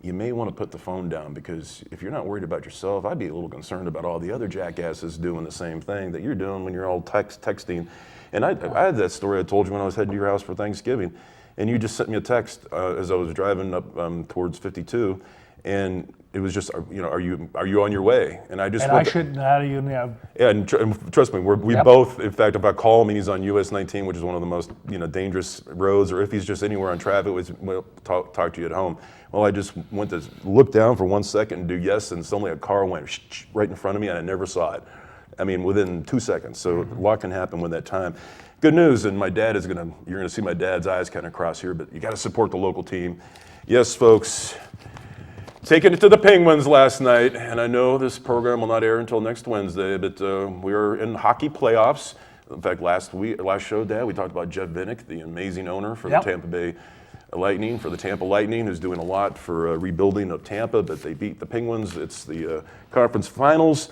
F: You may want to put the phone down because if you're not worried about yourself, I'd be a little concerned about all the other jackasses doing the same thing that you're doing when you're all texting. And I had that story I told you when I was heading to your house for Thanksgiving. And you just sent me a text as I was driving up towards 52, and it was just, are you on your way? And I just.
G: And I shouldn't. How do you know?
F: Yeah, and trust me, we both. In fact, if I call him and he's on US 19, which is one of the most dangerous roads, or if he's just anywhere on traffic, we'll talk to you at home. Well, I just went to look down for 1 second and do yes, and suddenly a car went right in front of me, and I never saw it. I mean, within 2 seconds. So a lot can happen with that time. Good news, and you're gonna see my dad's eyes kind of cross here, but you got to support the local team. Yes, folks, taking it to the Penguins last night, and I know this program will not air until next Wednesday, but we are in hockey playoffs. In fact, last show, Dad, we talked about Jeff Vinnick, the amazing owner for the Tampa Bay Lightning, for the Tampa Lightning, who's doing a lot for rebuilding of Tampa, but they beat the Penguins. It's the conference finals.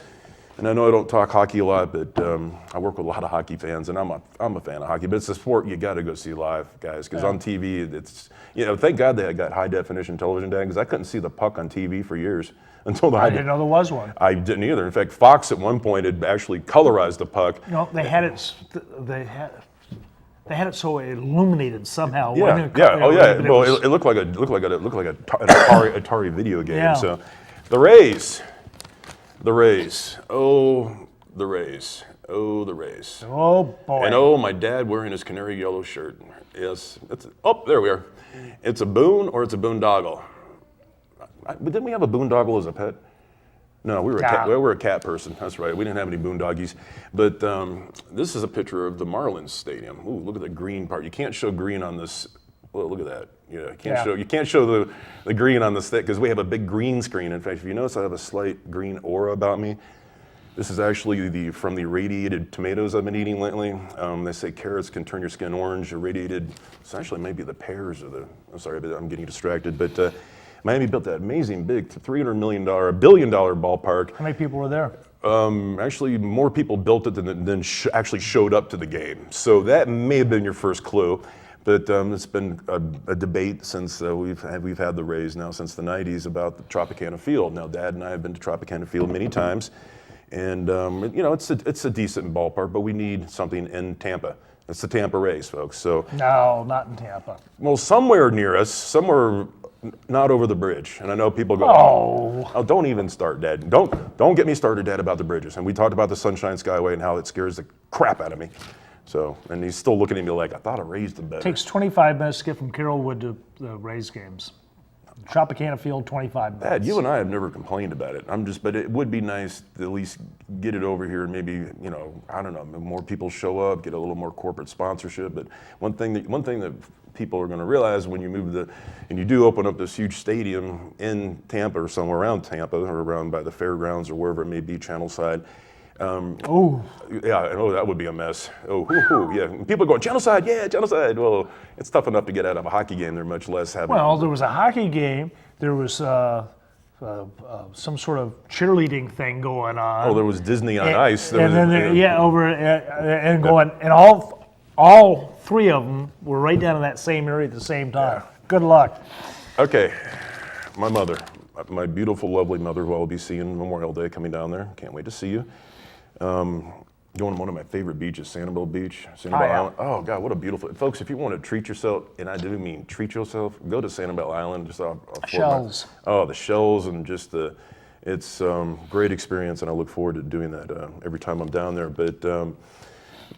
F: And I know I don't talk hockey a lot, but I work with a lot of hockey fans, and I'm a fan of hockey. But it's a sport you got to go see live, guys, because on TV, it's, thank God they got high definition television, Dad, because I couldn't see the puck on TV for years until
G: I didn't know there was one.
F: I didn't either. In fact, Fox at one point had actually colorized the puck.
G: They had it. They had it so it illuminated somehow.
F: Yeah. Oh yeah. Well, it looked like an Atari video game.
G: Yeah.
F: So, the Rays. The Rays. Oh, the Rays. Oh, the Rays.
G: Oh, boy.
F: And my dad wearing his canary yellow shirt. Yes. There we are. It's a boon or it's a boondoggle. Didn't we have a boondoggle as a pet? No, we were a cat person. That's right. We didn't have any boondoggies. But this is a picture of the Marlins Stadium. Ooh, look at the green part. You can't show green on this. Well, look at that. You can't show the green on this thing because we have a big green screen. In fact, if you notice, I have a slight green aura about me. This is actually from the irradiated tomatoes I've been eating lately. They say carrots can turn your skin orange. Irradiated, it's actually maybe the pears I'm sorry, but I'm getting distracted. But Miami built that amazing big $300 billion ballpark.
G: How many people were there?
F: Actually, more people built it than actually showed up to the game. So that may have been your first clue. But it's been a debate since we've had the Rays now since the 90s about the Tropicana Field. Now, Dad and I have been to Tropicana Field many times, and it's a decent ballpark, but we need something in Tampa. It's the Tampa Rays, folks. So
G: no, not in Tampa.
F: Well, somewhere near us, somewhere not over the bridge. And I know people go, oh, don't even start, Dad. Don't get me started, Dad, about the bridges. And we talked about the Sunshine Skyway and how it scares the crap out of me. So, and he's still looking at me like, I thought I raised him better.
G: It takes 25 minutes to get from Carrollwood to the Rays games. Tropicana Field, 25 minutes.
F: Dad, you and I have never complained about it. But it would be nice to at least get it over here and maybe, I don't know, more people show up, get a little more corporate sponsorship. But one thing that people are going to realize when you move and you do open up this huge stadium in Tampa or somewhere around Tampa or around by the fairgrounds or wherever it may be, Channel Side. That would be a mess. Yeah. People are going, Channel Side, yeah, Channel Side. Well, it's tough enough to get out of a hockey game. They're much less having.
G: Well, there was a hockey game. There was some sort of cheerleading thing going on.
F: Oh, there was Disney on Ice.
G: And all three of them were right down in that same area at the same time. Yeah. Good luck.
F: Okay, my mother, my beautiful, lovely mother, who I'll be seeing Memorial Day coming down there. Can't wait to see you. Going to one of my favorite beaches, Sanibel Beach, Sanibel Island. Oh God, what a beautiful, folks! If you want to treat yourself, and I do mean treat yourself, go to Sanibel Island. Just off
G: Shells.
F: The shells and just it's great experience, and I look forward to doing that every time I'm down there. But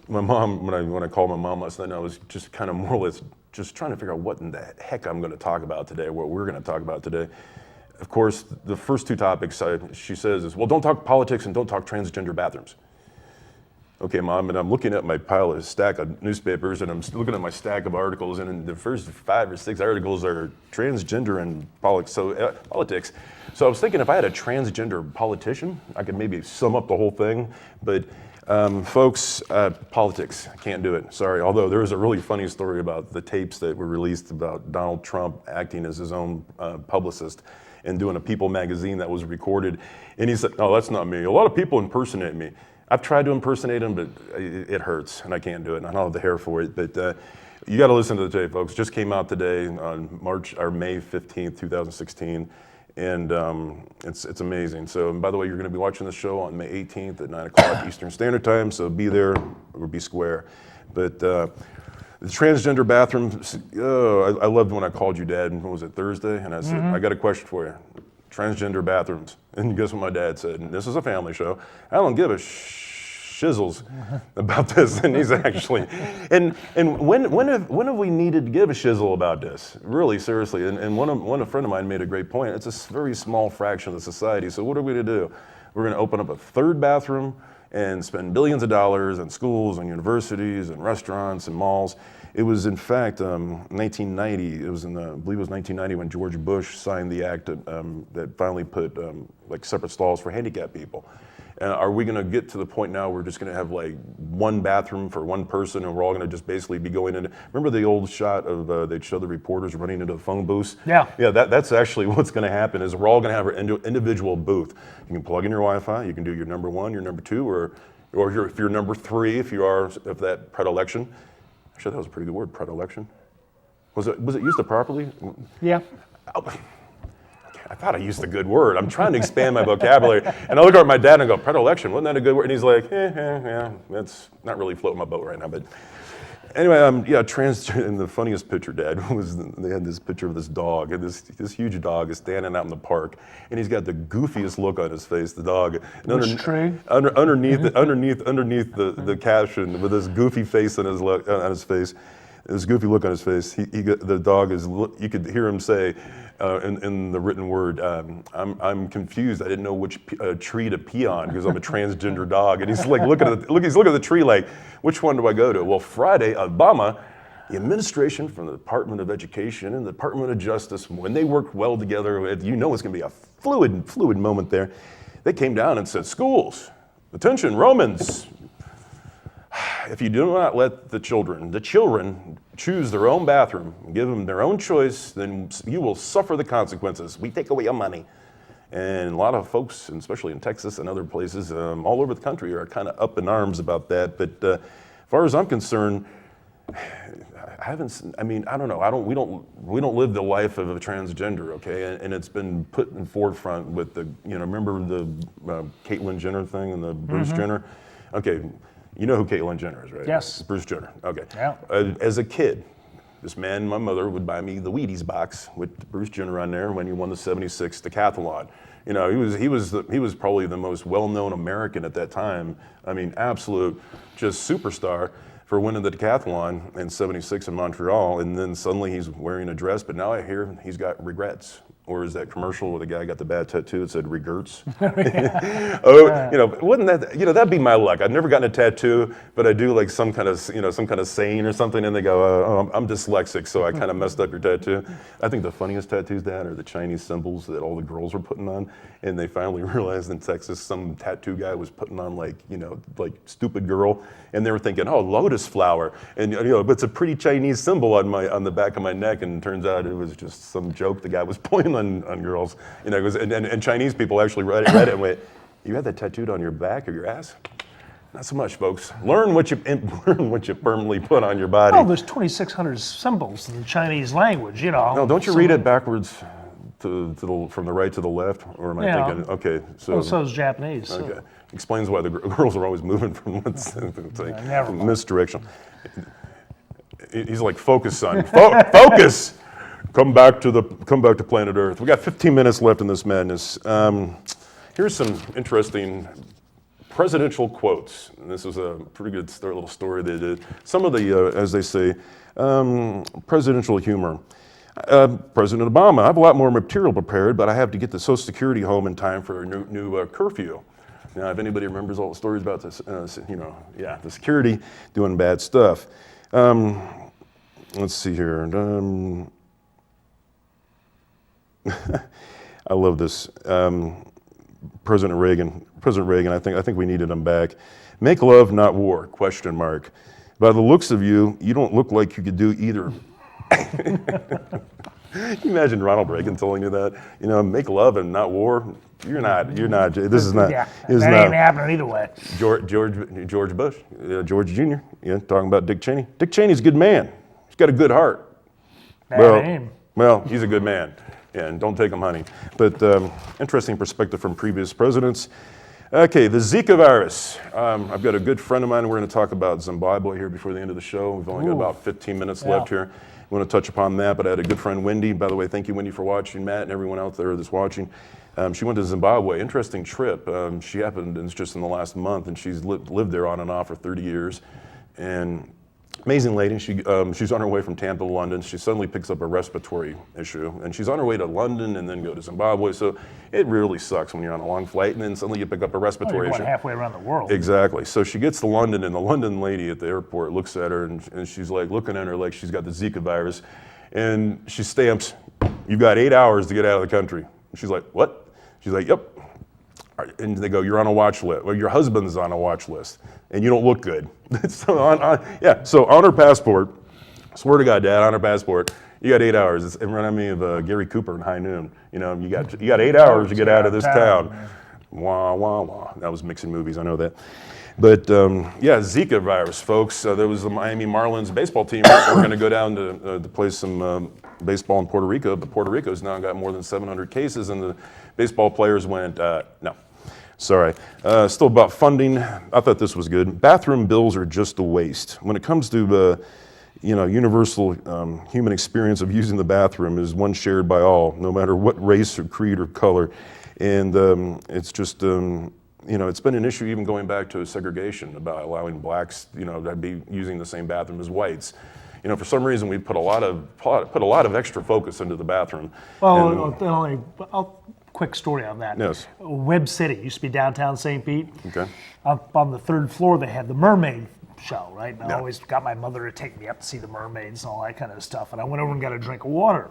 F: my mom, when I called my mom last night, I was just kind of more or less just trying to figure out what in the heck I'm going to talk about today, what we're going to talk about today. Of course, the first two topics she says is, well, don't talk politics and don't talk transgender bathrooms. Okay, Mom, and I'm looking at my stack of newspapers, and I'm looking at my stack of articles, and in the first 5 or 6 articles are transgender and politics. So I was thinking if I had a transgender politician, I could maybe sum up the whole thing. But folks, politics, I can't do it. Sorry. Although there was a really funny story about the tapes that were released about Donald Trump acting as his own publicist and doing a People magazine that was recorded. And he said, no, that's not me. A lot of people impersonate me. I've tried to impersonate him, but it hurts, and I can't do it, and I don't have the hair for it. But you got to listen to the tape, folks. Just came out today on May 15th, 2016, and it's amazing. So, and by the way, you're going to be watching the show on May 18th at 9 o'clock Eastern Standard Time, so be there or be square. But the transgender bathroom, I loved when I called you, Dad, what was it, Thursday? And I said, I got a question for you. Transgender bathrooms. And guess what my dad said? And this is a family show. I don't give a shizzles about this. And he's actually, and when have we needed to give a shizzle about this? Really, seriously. And a friend of mine made a great point. It's a very small fraction of the society. So what are we to do? We're going to open up a third bathroom and spend billions of dollars on schools and universities and restaurants and malls. It was, in fact, 1990. It was I believe it was 1990 when George Bush signed the act that finally put like separate stalls for handicapped people. And are we going to get to the point now where we're just going to have like one bathroom for one person, and we're all going to just basically be going into? Remember the old shot of they'd show the reporters running into the phone booths?
G: Yeah.
F: Yeah. That's actually what's going to happen. Is we're all going to have our individual booth. You can plug in your Wi-Fi. You can do your number 1, your number 2, or if you're number 3, if that predilection. Actually, that was a pretty good word, predilection. Was it used properly?
G: Yeah.
F: I thought I used a good word. I'm trying to expand my vocabulary. And I look at my dad and go, predilection, wasn't that a good word? And he's like, yeah, that's not really floating my boat right now. But anyway, transgender, and the funniest picture, Dad, was they had this picture of this dog, and this huge dog is standing out in the park, and he's got the goofiest look on his face, the dog. And
G: Which tree?
F: Underneath the caption, with this goofy face on his face, this goofy look on his face, the dog is. You could hear him say, in the written word, I'm confused. I didn't know which tree to pee on because I'm a transgender dog. And he's like looking at the tree like, which one do I go to? Well, Friday, Obama, the administration from the Department of Education and the Department of Justice, when they work well together, it's going to be a fluid moment there. They came down and said, schools, attention, Romans. If you do not let the children choose their own bathroom and give them their own choice, then you will suffer the consequences. We take away your money. And a lot of folks, and especially in Texas and other places all over the country, are kind of up in arms about that. But as far as I'm concerned, I don't know. We don't live the life of a transgender, okay? And it's been put in forefront with remember the Caitlyn Jenner thing and the Bruce Jenner? Okay. You know who Caitlyn Jenner is, right?
G: Yes.
F: Bruce Jenner. Okay.
G: Yeah.
F: As a kid, this man, my mother, would buy me the Wheaties box with Bruce Jenner on there when he won the '76 decathlon. He was probably the most well-known American at that time. I mean, absolute, just superstar for winning the decathlon in '76 in Montreal. And then suddenly he's wearing a dress, but now I hear he's got regrets. Or is that commercial where the guy got the bad tattoo that said "regrets"? Wouldn't that, that'd be my luck. I've never gotten a tattoo, but I do like some kind of saying or something, and they go, I'm dyslexic, so I kind of messed up your tattoo. I think the funniest tattoos, Dad, are the Chinese symbols that all the girls were putting on, and they finally realized in Texas some tattoo guy was putting on like stupid girl, and they were thinking, oh, lotus flower, and but it's a pretty Chinese symbol on the back of my neck, and it turns out it was just some joke the guy was pulling on girls. And Chinese people actually read it and went, you had that tattooed on your back or your ass? Not so much, folks. Learn what you firmly put on your body.
G: Oh, there's 2,600 symbols in the Chinese language,
F: No, don't you read it backwards from the right to the left? Or am I thinking, okay, so.
G: So is Japanese.
F: Okay. So. Explains why the girls are always moving from misdirection. He's like, focus, son. Focus! Come back to planet Earth. We got 15 minutes left in this madness. Here's some interesting presidential quotes. And this was a pretty good little story they did. Some of the, as they say, presidential humor. President Obama, I have a lot more material prepared, but I have to get the Social Security home in time for a new curfew. Now, if anybody remembers all the stories about this, the security doing bad stuff. Let's see here. I love this. President Reagan, I think we needed him back. Make love, not war, ? By the looks of you, you don't look like you could do either. Can you imagine Ronald Reagan telling you that? Make love and not war? You're not. This is not.
G: Yeah, that ain't happening either way.
F: George Bush, George Jr., talking about Dick Cheney. Dick Cheney's a good man. He's got a good heart. Well, he's a good man. And don't take him, honey. But interesting perspective from previous presidents. Okay, the Zika virus. I've got a good friend of mine. We're going to talk about Zimbabwe here before the end of the show. We've only got about 15 minutes left here. We want to touch upon that, but I had a good friend, Wendy. By the way, thank you, Wendy, for watching. Matt and everyone out there that's watching. She went to Zimbabwe. Interesting trip. She happened, it's just in the last month, and she's lived there on and off for 30 years. And Amazing lady. She's on her way from Tampa to London. She suddenly picks up a respiratory issue, and she's on her way to London and then go to Zimbabwe. So it really sucks when you're on a long flight and then suddenly you pick up a respiratory
G: You're
F: issue.
G: going halfway around the world.
F: Exactly. So she gets to London, and the London lady at the airport looks at her, and she's like looking at her like she's got the Zika virus, and she stamps, "You've got 8 hours to get out of the country." And she's like, "What?" She's like, "Yep." And they go, "You're on a watch list. Well, your husband's on a watch list, and you don't look good." So on her passport, swear to God, Dad, on her passport, you got 8 hours. It reminded me of Gary Cooper in High Noon. You know, you got 8 hours to get out of this town. Wah wah wah. That was mixing movies. I know that. But Zika virus, folks. There was the Miami Marlins baseball team. We're going to go down to play some baseball in Puerto Rico, but Puerto Rico's now got more than 700 cases, and the baseball players went, no. Sorry. Still about funding. I thought this was good. Bathroom bills are just a waste. When it comes to universal human experience of using the bathroom is one shared by all, no matter what race or creed or color. And it's just, it's been an issue even going back to segregation about allowing blacks, to be using the same bathroom as whites. For some reason we put a lot of extra focus into the bathroom.
G: Well, quick story on that.
F: Yes.
G: Webb City used to be downtown St. Pete.
F: Okay.
G: Up on the third floor, they had the mermaid show, right? And I always got my mother to take me up to see the mermaids and all that kind of stuff. And I went over and got a drink of water.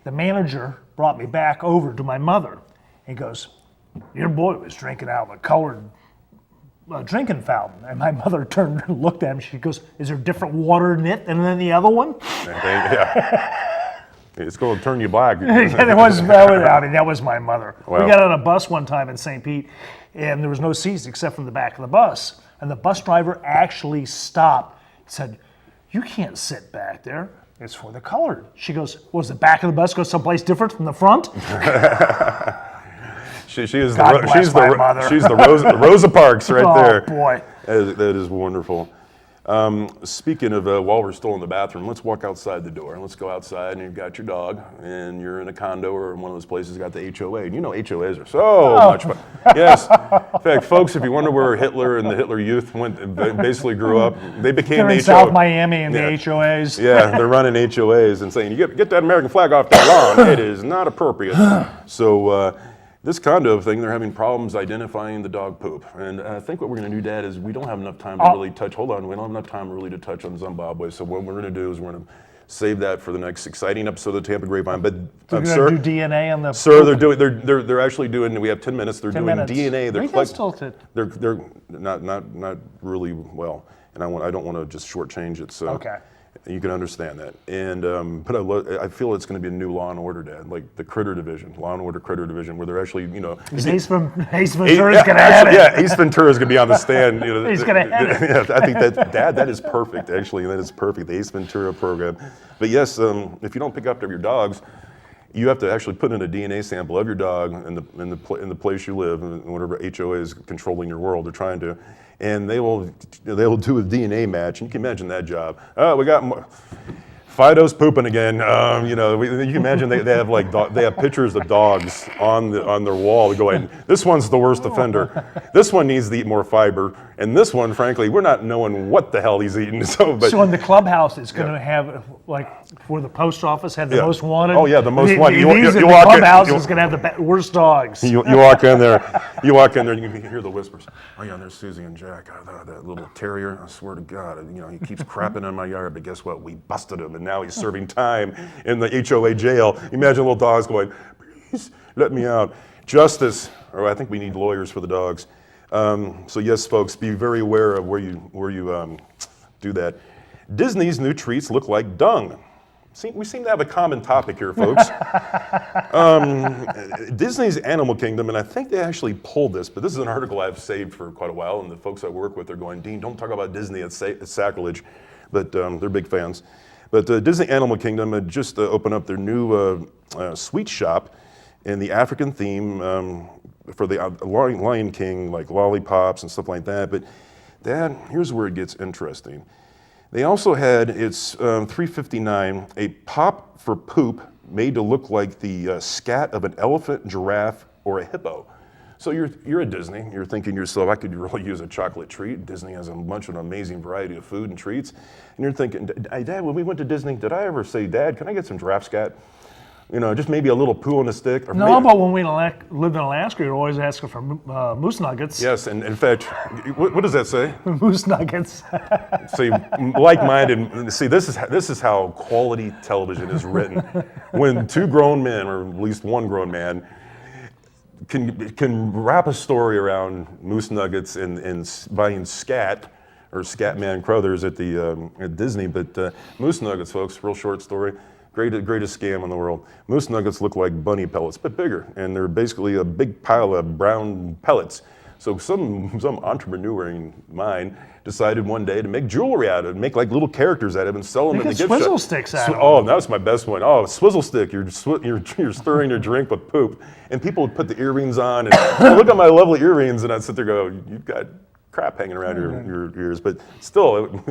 G: The manager brought me back over to my mother. He goes, "Your boy was drinking out of a colored drinking fountain." And my mother turned and looked at him. She goes, "Is there different water in it than in the other one?"
F: Yeah. It's going to turn you black.
G: That was my mother. Wow. We got on a bus one time in St. Pete, and there was no seats except from the back of the bus. And the bus driver actually stopped and said, "You can't sit back there. It's for the colored." She goes, "Was the back of the bus go someplace different from the front?"
F: She's the Rosa Parks right there.
G: Oh boy,
F: that is wonderful. Speaking of while we're still in the bathroom, let's walk outside the door. Let's go outside, and you've got your dog, and you're in a condo or in one of those places got the HOA. And HOAs are so much fun. Yes. In fact, folks, if you wonder where Hitler and the Hitler Youth basically grew up, they became
G: in South Miami and the HOAs.
F: Yeah, they're running HOAs and saying, "You get that American flag off that lawn. It is not appropriate." So. This condo thing, they're having problems identifying the dog poop. And I think what we're going to do, Dad, is we don't have enough time to really touch, we don't have enough time really to touch on Zimbabwe. So what we're going to do is we're going to save that for the next exciting episode of the Tampa Grapevine. But
G: sir, do DNA on the
F: sir, poop? They're actually doing, we have 10 minutes, they're
G: 10
F: doing
G: minutes.
F: DNA.
G: They're
F: not really well. And I don't want to just shortchange it. So.
G: Okay.
F: You can understand that, and but I feel it's going to be a new Law and Order, Dad, like the Critter Division, Law and Order Critter Division, where they're actually,
G: Ace Ventura's going to head it.
F: Yeah, Ace Ventura's going to be on the stand.
G: He's going to head it.
F: Yeah, I think that, Dad, that is perfect. Actually, that is perfect. The Ace Ventura program. But yes, if you don't pick up your dogs, you have to actually put in a DNA sample of your dog in the place you live, and whatever HOA is controlling your world, they're trying to. And they will do a DNA match, and you can imagine that job. Oh, we got more. Fido's pooping again. You can imagine they have pictures of dogs on their wall going, "This one's the worst offender. This one needs to eat more fiber, and this one, frankly, we're not knowing what the hell he's eating." So
G: in the clubhouse, it's going to have where the post office had the most wanted.
F: Oh yeah, the most wanted.
G: The clubhouse is going to have the worst dogs.
F: You walk in there, and you can hear the whispers. "Oh yeah, there's Susie and Jack, that little terrier. I swear to God, he keeps crapping in my yard. But guess what? We busted him, and now he's serving time in the HOA jail." Imagine little dogs going, "Please let me out. Justice." Or I think we need lawyers for the dogs. So yes, folks, be very aware of where you do that. Disney's new treats look like dung. We seem to have a common topic here, folks. Disney's Animal Kingdom, and I think they actually pulled this, but this is an article I've saved for quite a while, and the folks I work with are going, "Dean, don't talk about Disney, it's sacrilege," but they're big fans. But Disney Animal Kingdom had just opened up their new sweet shop in the African theme for the Lion King, like lollipops and stuff like that. But Dad, here's where it gets interesting. They also had, it's $3.59, a pop for poop made to look like the scat of an elephant, giraffe, or a hippo. So you're at Disney. You're thinking to yourself, I could really use a chocolate treat. Disney has a bunch of amazing variety of food and treats. And you're thinking, hey, Dad, when we went to Disney, did I ever say, Dad, can I get some giraffe scat? You know, just maybe a little poo on a stick. Or
G: No, but when we lived in Alaska, you're always asking for moose nuggets.
F: Yes, and in fact, what does that say?
G: Moose nuggets.
F: See, like-minded. See, this is how quality television is written. When two grown men, or at least one grown man, can wrap a story around moose nuggets and buying scat or Scatman Crothers at Disney, but moose nuggets, folks, real short story. Greatest scam in the world. Moose nuggets look like bunny pellets, but bigger, and they're basically a big pile of brown pellets. So some entrepreneur in mind decided one day to make jewelry out of it, make like little characters out of it, and sell them in the gift shop.
G: Swizzle sticks out of it.
F: Oh, that's my best one. Oh, swizzle stick. You're stirring your drink with poop, and people would put the earrings on and look at my lovely earrings, and I'd sit there and go, you've got crap hanging around your ears, but still,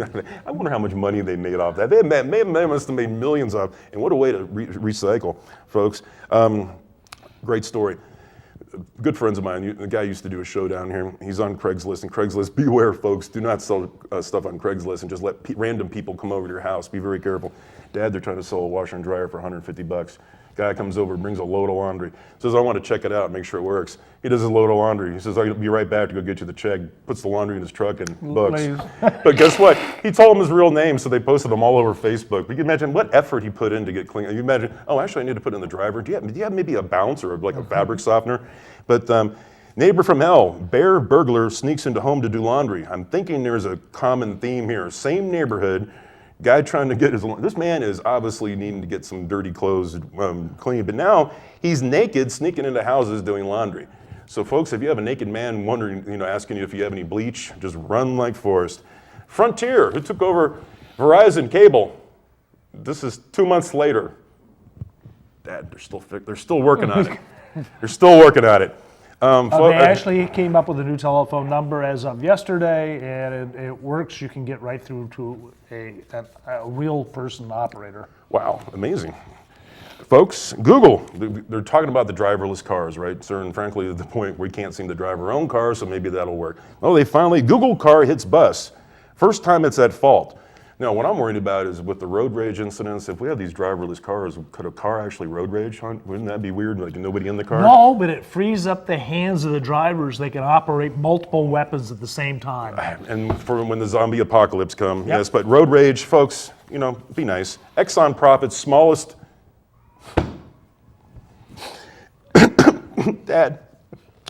F: I wonder how much money they made off that. They must have made millions off, and what a way to recycle, folks. Great story. Good friends of mine, the guy used to do a show down here. He's on Craigslist, and Craigslist, beware, folks. Do not sell stuff on Craigslist and just let random people come over to your house. Be very careful. Dad, they're trying to sell a washer and dryer for $150. Guy comes over, brings a load of laundry. Says, I want to check it out, make sure it works. He does his load of laundry. He says, I'll be right back to go get you the check. Puts the laundry in his truck and books. But guess what? He told him his real name, so they posted him all over Facebook. But you can imagine what effort he put in to get clean. You imagine, oh, actually, I need to put in the driver. Do you have maybe a bounce or like a fabric softener? But neighbor from hell, bear burglar sneaks into home to do laundry. I'm thinking there's a common theme here. Same neighborhood. Guy trying to get this man is obviously needing to get some dirty clothes cleaned, but now he's naked, sneaking into houses doing laundry. So folks, if you have a naked man wondering, asking you if you have any bleach, just run like Forrest. Frontier, who took over Verizon Cable. This is 2 months later. Dad, they're still working on it. They're still working at it.
G: They actually came up with a new telephone number as of yesterday, and it works. You can get right through to a real person operator.
F: Wow, amazing. Folks, Google, they're talking about the driverless cars, right? Sir, and frankly, at the point we can't seem to drive our own car, so maybe that'll work. Oh, Google car hits bus. First time it's at fault. Now, what I'm worried about is with the road rage incidents, if we have these driverless cars, could a car actually road rage? Wouldn't that be weird, like nobody in the car?
G: No, but it frees up the hands of the drivers. They can operate multiple weapons at the same time.
F: And for when the zombie apocalypse comes,
G: Yep.
F: Yes, but road rage, folks, be nice. Exxon profits smallest. Dad.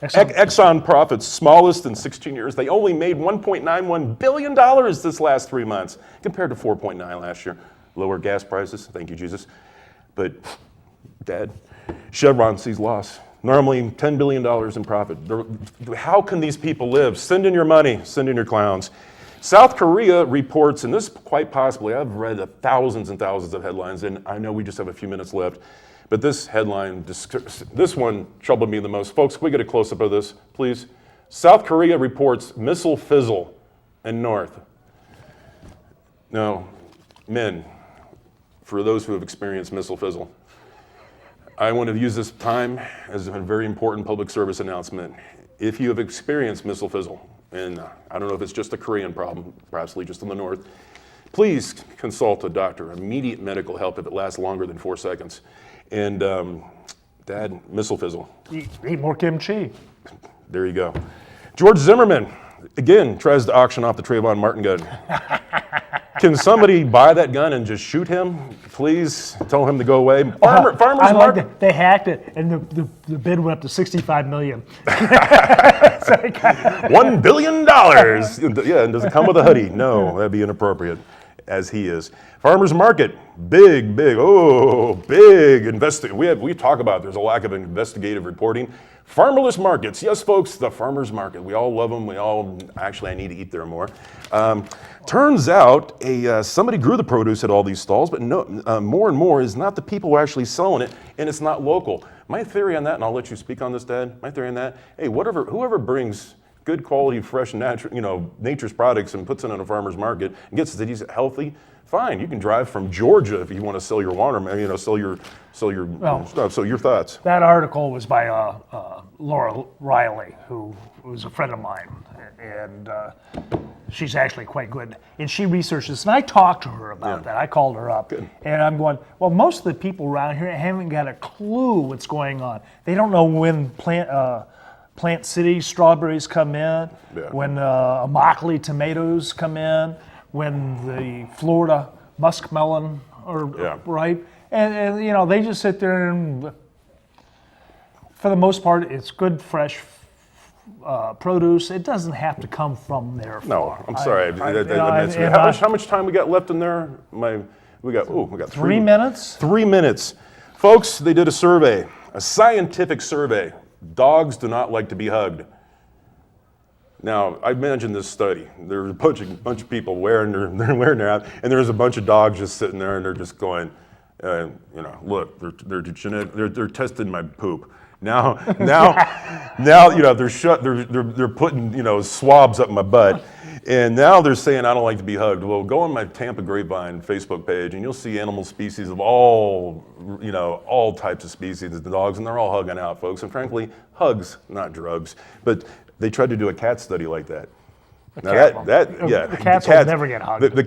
F: Exxon profits smallest in 16 years. They only made $1.91 billion this last 3 months, compared to 4.9 last year. Lower gas prices, thank you, Jesus. But, Dad, Chevron sees loss. Normally $10 billion in profit. How can these people live? Send in your money, send in your clowns. South Korea reports, and this quite possibly, I've read thousands and thousands of headlines, and I know we just have a few minutes left. But this headline, this one troubled me the most. Folks, can we get a close-up of this, please? South Korea reports missile fizzle in north. Now, men, for those who have experienced missile fizzle, I want to use this time as a very important public service announcement. If you have experienced missile fizzle, and I don't know if it's just a Korean problem, perhaps just in the north, please consult a doctor. Immediate medical help if it lasts longer than 4 seconds. And Dad, missile fizzle.
G: Eat more kimchi.
F: There you go. George Zimmerman, again, tries to auction off the Trayvon Martin gun. Can somebody buy that gun and just shoot him? Please tell him to go away. Farmers Market.
G: They hacked it, and the bid went up to $65 million.
F: $1 billion. Yeah, and does it come with a hoodie? No, that'd be inappropriate, as he is. Farmers Market, big. We talk about there's a lack of investigative reporting. Farmerless markets, yes, folks, the farmers market. We all love them. I need to eat there more. Turns out somebody grew the produce at all these stalls, but no, more and more is not the people who are actually selling it, and it's not local. My theory on that, and I'll let you speak on this, Dad. My theory on that, hey, whoever brings good quality, fresh, natural, nature's products and puts it on a farmer's market and gets it healthy, fine. You can drive from Georgia if you want to sell your watermelon, sell your stuff. So your thoughts?
G: That article was by Laura Riley, who was a friend of mine, and she's actually quite good. And she researched this, and I talked to her about that. I called her up, and I'm going, well, most of the people around here haven't got a clue what's going on. They don't know when Plant City strawberries come in, when Immokalee tomatoes come in, when the Florida muskmelon, right? And they just sit there and, for the most part, it's good, fresh produce. It doesn't have to come from their farm.
F: No, I'm sorry. How much time we got left in there? We got
G: 3 minutes.
F: 3 minutes, folks. They did a survey, a scientific survey. Dogs do not like to be hugged. Now, I mentioned this study. There was a bunch of people wearing their out, and there's a bunch of dogs just sitting there, and they're just going, look, they're testing my poop. Now, they're putting swabs up my butt, and now they're saying I don't like to be hugged. Well, go on my Tampa Grapevine Facebook page, and you'll see animal species of all types of species of dogs, and they're all hugging out, folks. And frankly, hugs, not drugs. But they tried to do a cat study like that.
G: The cats will never get hugged.
F: The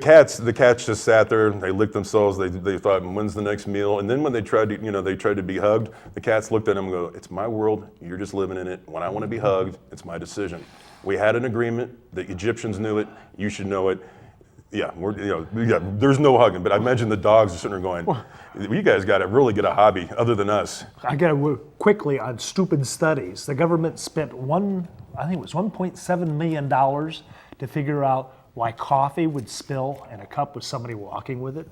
F: cats just sat there. They licked themselves. They thought, when's the next meal? And then when they tried to be hugged, the cats looked at them and go, "It's my world. You're just living in it. When I want to be hugged, it's my decision. We had an agreement. The Egyptians knew it. You should know it. Yeah, there's no hugging." But I imagine the dogs are sitting there going, "You guys got to really get a hobby other than us."
G: I got to work quickly on stupid studies. The government spent $1.7 million to figure out why coffee would spill in a cup with somebody walking with it.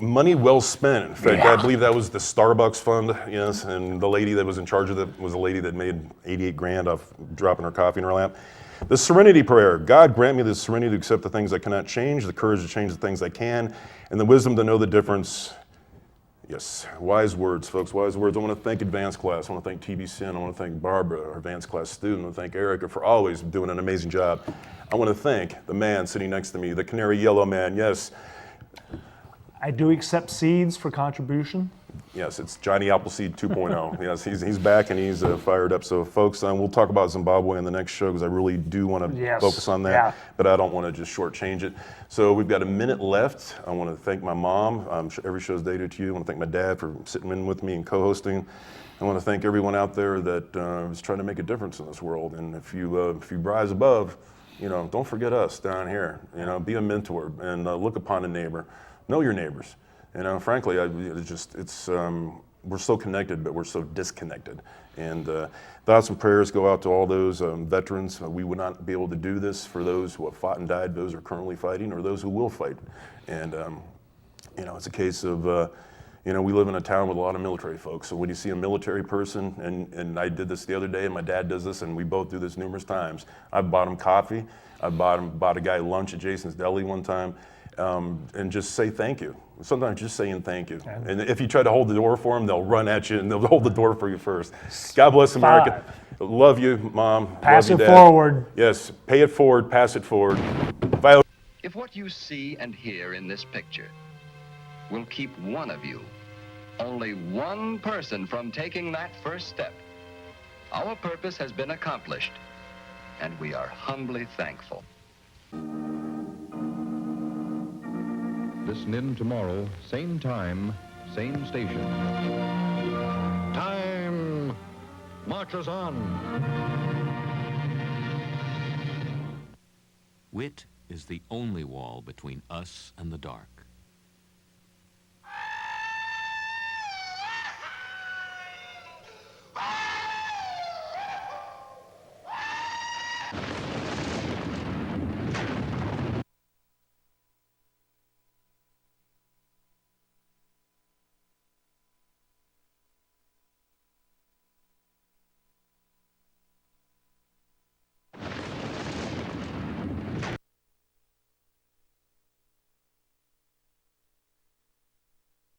F: Money well spent. In fact, I believe that was the Starbucks fund, yes, and the lady that was in charge of that was a lady that made 88 grand off dropping her coffee in her lap. The Serenity Prayer. God grant me the serenity to accept the things I cannot change, the courage to change the things I can, and the wisdom to know the difference. Yes, wise words, folks, wise words. I want to thank Advanced Class. I want to thank TBCN. I want to thank Barbara, our Advanced Class student. I want to thank Erica for always doing an amazing job. I want to thank the man sitting next to me, the canary yellow man. Yes.
G: I do accept seeds for contribution.
F: Yes, it's Johnny Appleseed 2.0. Yes, he's back and he's fired up. So, folks, we'll talk about Zimbabwe in the next show because I really do want to focus on that, but I don't want to just shortchange it. So we've got a minute left. I want to thank my mom. Every show's dated to you. I want to thank my dad for sitting in with me and co-hosting. I want to thank everyone out there that is trying to make a difference in this world. And if you rise above, don't forget us down here. Be a mentor and look upon a neighbor. Know your neighbors. Frankly, we're so connected, but we're so disconnected. And thoughts and prayers go out to all those veterans. We would not be able to do this for those who have fought and died, those who are currently fighting, or those who will fight. And it's a case of we live in a town with a lot of military folks. So when you see a military person, and I did this the other day, and my dad does this, and we both do this numerous times. I've bought him coffee. I bought a guy lunch at Jason's Deli one time. And just say thank you. Sometimes just saying thank you. And if you try to hold the door for them, they'll run at you and they'll hold the door for you first. God bless America. Love you, Mom.
G: Pass
F: Love you,
G: it
F: Dad.
G: forward.
F: Yes, pay it forward, pass it forward.
H: If what you see and hear in this picture will keep one of you, only one person, from taking that first step, our purpose has been accomplished, and we are humbly thankful.
I: Listen in tomorrow, same time, same station. Time marches on.
D: Wit is the only wall between us and the dark.